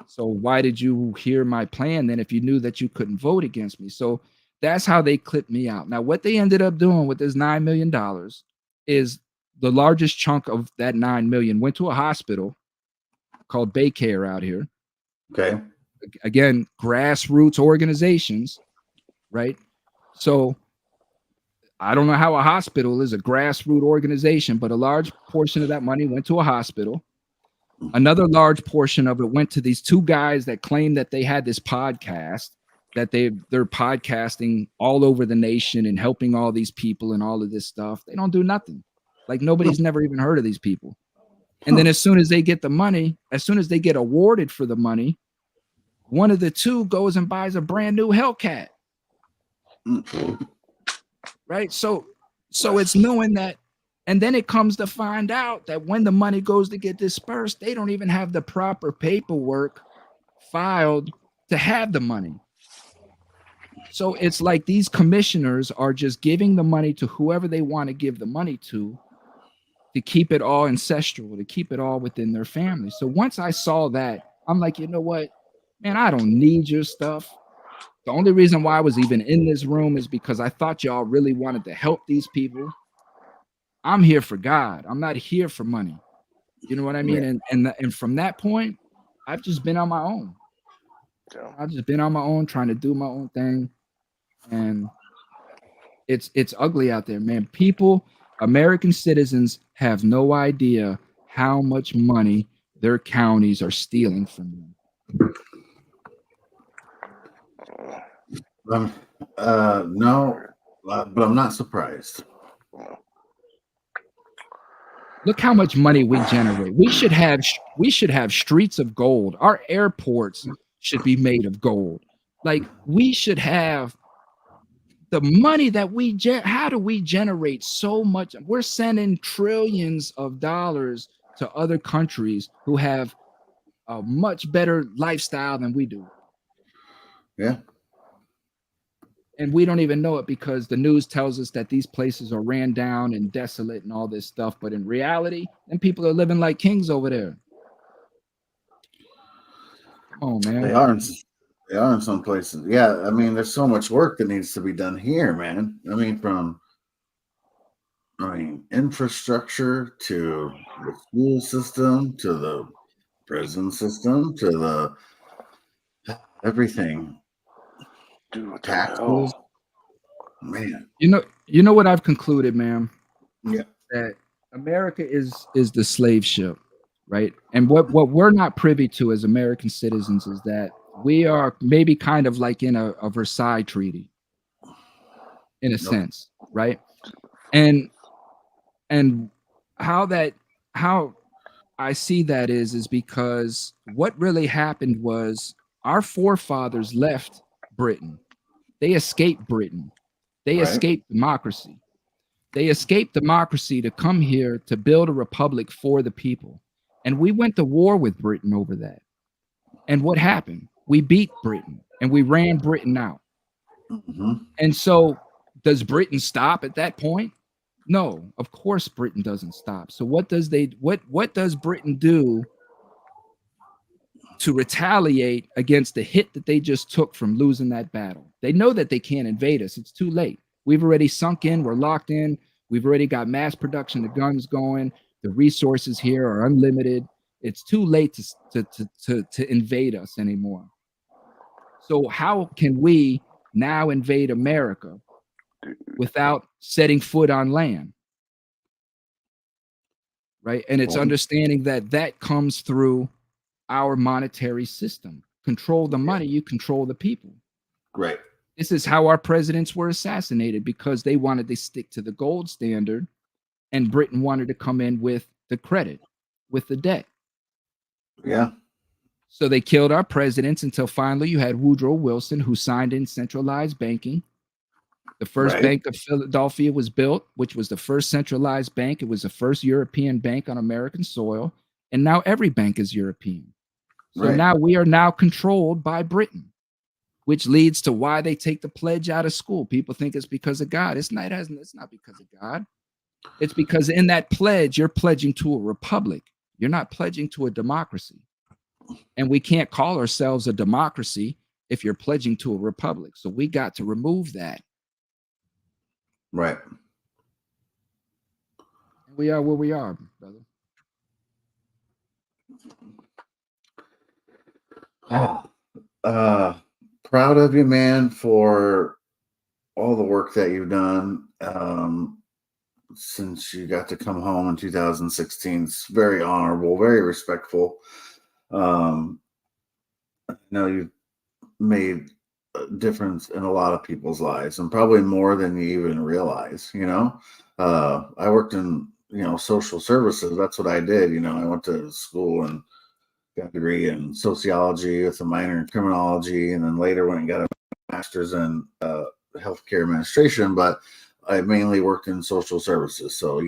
B: So why did you hear my plan then if you knew that you couldn't vote against me? So that's how they clipped me out. Now, what they ended up doing with this $9 million is the largest chunk of that $9 million went to a hospital called Baycare out here.
A: Okay.
B: Again, grassroots organizations, right? So I don't know how a hospital is a grassroots organization, but a large portion of that money went to a hospital. Another large portion of it went to these two guys that claimed that they had this podcast, that they're podcasting all over the nation and helping all these people and all of this stuff. They don't do nothing. Like nobody's never even heard of these people. And then as soon as they get the money, as soon as they get awarded for the money, one of the two goes and buys a brand new Hellcat. Right? So it's knowing that. And then it comes to find out that when the money goes to get dispersed, they don't even have the proper paperwork filed to have the money. So it's like these commissioners are just giving the money to whoever they want to give the money to keep it all ancestral, to keep it all within their family. So once I saw that, I'm like, you know what, man, I don't need your stuff. The only reason why I was even in this room is because I thought y'all really wanted to help these people. I'm here for God. I'm not here for money. You know what I mean? Yeah. And from that point, I've just been on my own. I've just been on my own, trying to do my own thing. And it's ugly out there, man. People, American citizens have no idea how much money their counties are stealing from them.
A: No, but I'm not surprised.
B: Look how much money we generate. We should have streets of gold. Our airports should be made of gold. Like we should have the money that how do we generate so much? We're sending trillions of dollars to other countries who have a much better lifestyle than we do.
A: Yeah.
B: And we don't even know it because the news tells us that these places are ran down and desolate and all this stuff. But in reality, then people are living like kings over there. Come on, man.
A: They are in some places. Yeah, I mean, there's so much work that needs to be done here, man. I mean, infrastructure to the school system, to the prison system, to the everything.
C: Dude,
A: taxes. Man.
B: You know what I've concluded, man?
A: Yeah.
B: That America is the slave ship, right? And what we're not privy to as American citizens is that we are maybe kind of like in a Versailles Treaty, in a sense, right? And how I see that is because what really happened was our forefathers left Britain. They escaped Britain. They
A: Right.
B: escaped democracy. They escaped democracy to come here to build a republic for the people. And we went to war with Britain over that. And what happened? We beat Britain and we ran Britain out.
A: Mhm.
B: And so, does Britain stop at that point? No, of course Britain doesn't stop. So what does Britain do to retaliate against the hit that they just took from losing that battle? They know that they can't invade us. It's too late. We've already sunk in, we're locked in, we've already got mass production of guns going, the resources here are unlimited. It's too late to invade us anymore. So how can we now invade America without setting foot on land? Right? And it's understanding that that comes through our monetary system. Control the money, you control the people.
A: Right.
B: This is how our presidents were assassinated, because they wanted to stick to the gold standard and Britain wanted to come in with the credit, with the debt.
A: Yeah.
B: So they killed our presidents until finally you had Woodrow Wilson, who signed in centralized banking. The first
A: Right.
B: Bank of Philadelphia was built, which was the first centralized bank. It was the first European bank on American soil. And now every bank is European. So
A: Right.
B: now we are now controlled by Britain, which leads to why they take the pledge out of school. People think it's because of God. It's not because of God. It's because in that pledge, you're pledging to a republic. You're not pledging to a democracy. And we can't call ourselves a democracy if you're pledging to a republic. So we got to remove that.
A: Right.
B: And we are where we are, brother.
A: Proud of you, man, for all the work that you've done since you got to come home in 2016. It's very honorable, very respectful. I know you've made a difference in a lot of people's lives, and probably more than you even realize. I worked in social services. That's what I did. I went to school and got a degree in sociology with a minor in criminology, and then later went and got a master's in healthcare administration. But I mainly worked in social services. So,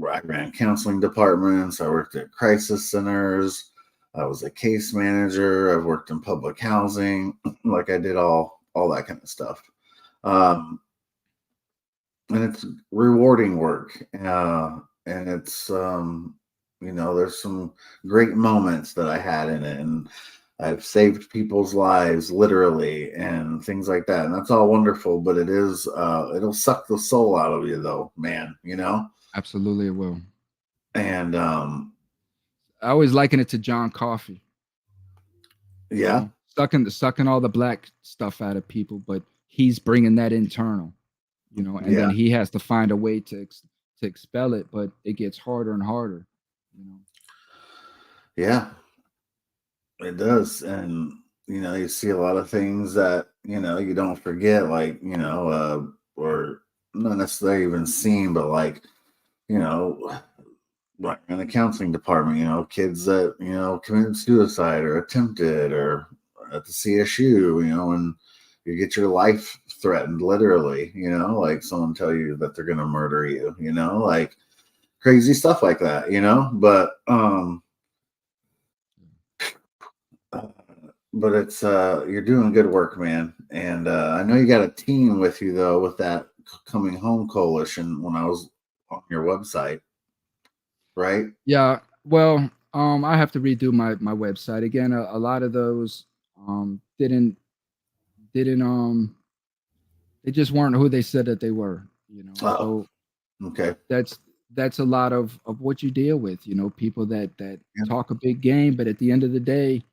A: I ran counseling departments. I worked at crisis centers. I was a case manager. I've worked in public housing. Like, I did all that kind of stuff. And it's rewarding work. And it's, there's some great moments that I had in it. And I've saved people's lives literally and things like that. And that's all wonderful, but it is, it'll suck the soul out of you though, man,
B: Absolutely, it will.
A: And,
B: I always liken it to John Coffey.
A: yeah,
B: Sucking all the black stuff out of people, but he's bringing that internal, and then he has to find a way to expel it, but it gets harder and harder.
A: Yeah, it does. And, you see a lot of things that, you don't forget, like, or not necessarily even seen, but like, like in the counseling department, kids that, committed suicide or attempted, or at the CSU, and you get your life threatened literally, like someone tell you that they're going to murder you, like crazy stuff like that, but it's you're doing good work, man. And I know you got a team with you though, with that Coming Home Coalition when I was on your website, right?
B: Yeah. Well, I have to redo my website again. A lot of those didn't they just weren't who they said that they were,
A: Oh,
B: So
A: okay.
B: that's a lot of what you deal with, people that
A: Yeah.
B: talk a big game, but at the end of the day,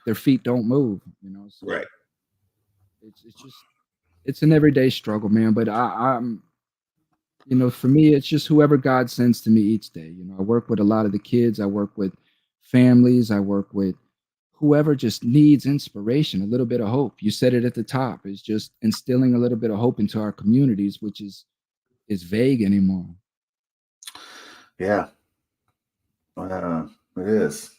B: their feet don't move, So
A: Right.
B: it's an everyday struggle, man. But I'm for me, it's just whoever God sends to me each day. I work with a lot of the kids, I work with families, I work with whoever just needs inspiration, a little bit of hope. You said it at the top, is just instilling a little bit of hope into our communities, which is vague anymore.
A: Yeah. It is.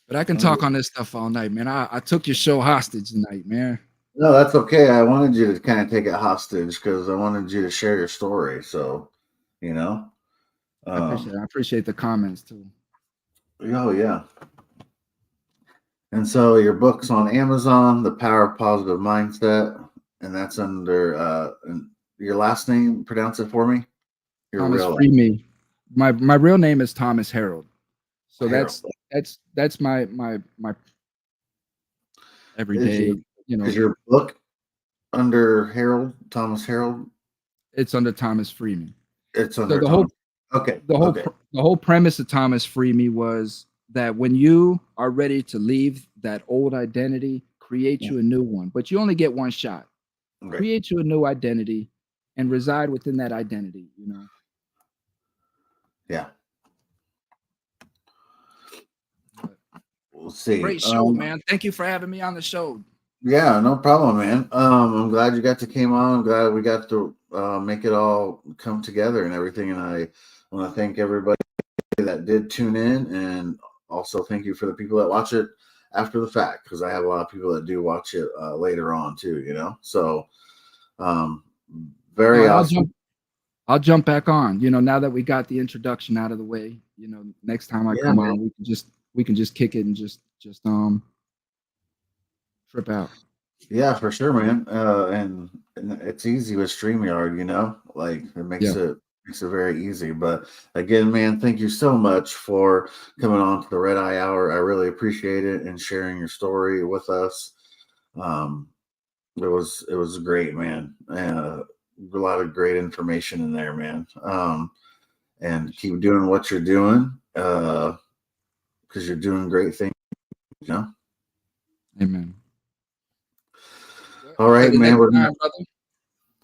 B: But I can talk on this stuff all night, man. I took your show hostage tonight, man.
A: No, that's okay. I wanted you to kind of take it hostage because I wanted you to share your story. So, you know,
B: I appreciate it. I appreciate the comments too.
A: oh yeah. And so your book's on Amazon, The Power of Positive Mindset, and that's under your last name. Pronounce it for me. Your
B: Thomas
A: real
B: FreeMe. My real name is Thomas Harold. So
A: Harold.
B: that's my
A: Is
B: everyday,
A: your book under Harold Thomas Harold?
B: it's under Thomas Freeman.
A: It's
B: So
A: under Thomas. Okay. Okay.
B: the whole premise of Thomas Freeman was that when you are ready to leave that old identity, create you a new one, but you only get one shot.
A: Okay.
B: Create you a new identity and reside within that identity,
A: Yeah. We'll see.
B: Great show, man. Thank you for having me on the show.
A: Yeah, no problem, man. I'm glad you got to came on. I'm glad we got to make it all come together and everything. And I want to thank everybody that did tune in, and also thank you for the people that watch it after the fact, because I have a lot of people that do watch it later on too. So very awesome.
B: I'll jump back on. Now that we got the introduction out of the way, next time I come on, we can just kick it and just trip out.
A: Yeah, for sure, man. And it's easy with StreamYard, like it makes it very easy. But again, man, thank you so much for coming on to the Red Eye Hour. I really appreciate it and sharing your story with us. It was great, man. A lot of great information in there, man. And keep doing what you're doing, because you're doing great things,
B: Amen.
A: All right, man.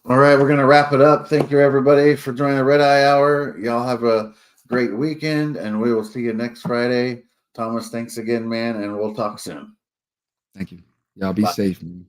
A: All right, we're gonna wrap it up. Thank you, everybody, for joining the Red Eye Hour. Y'all have a great weekend, and we will see you next Friday. Thomas, thanks again, man, and we'll talk soon.
B: Thank you. Y'all be safe, man.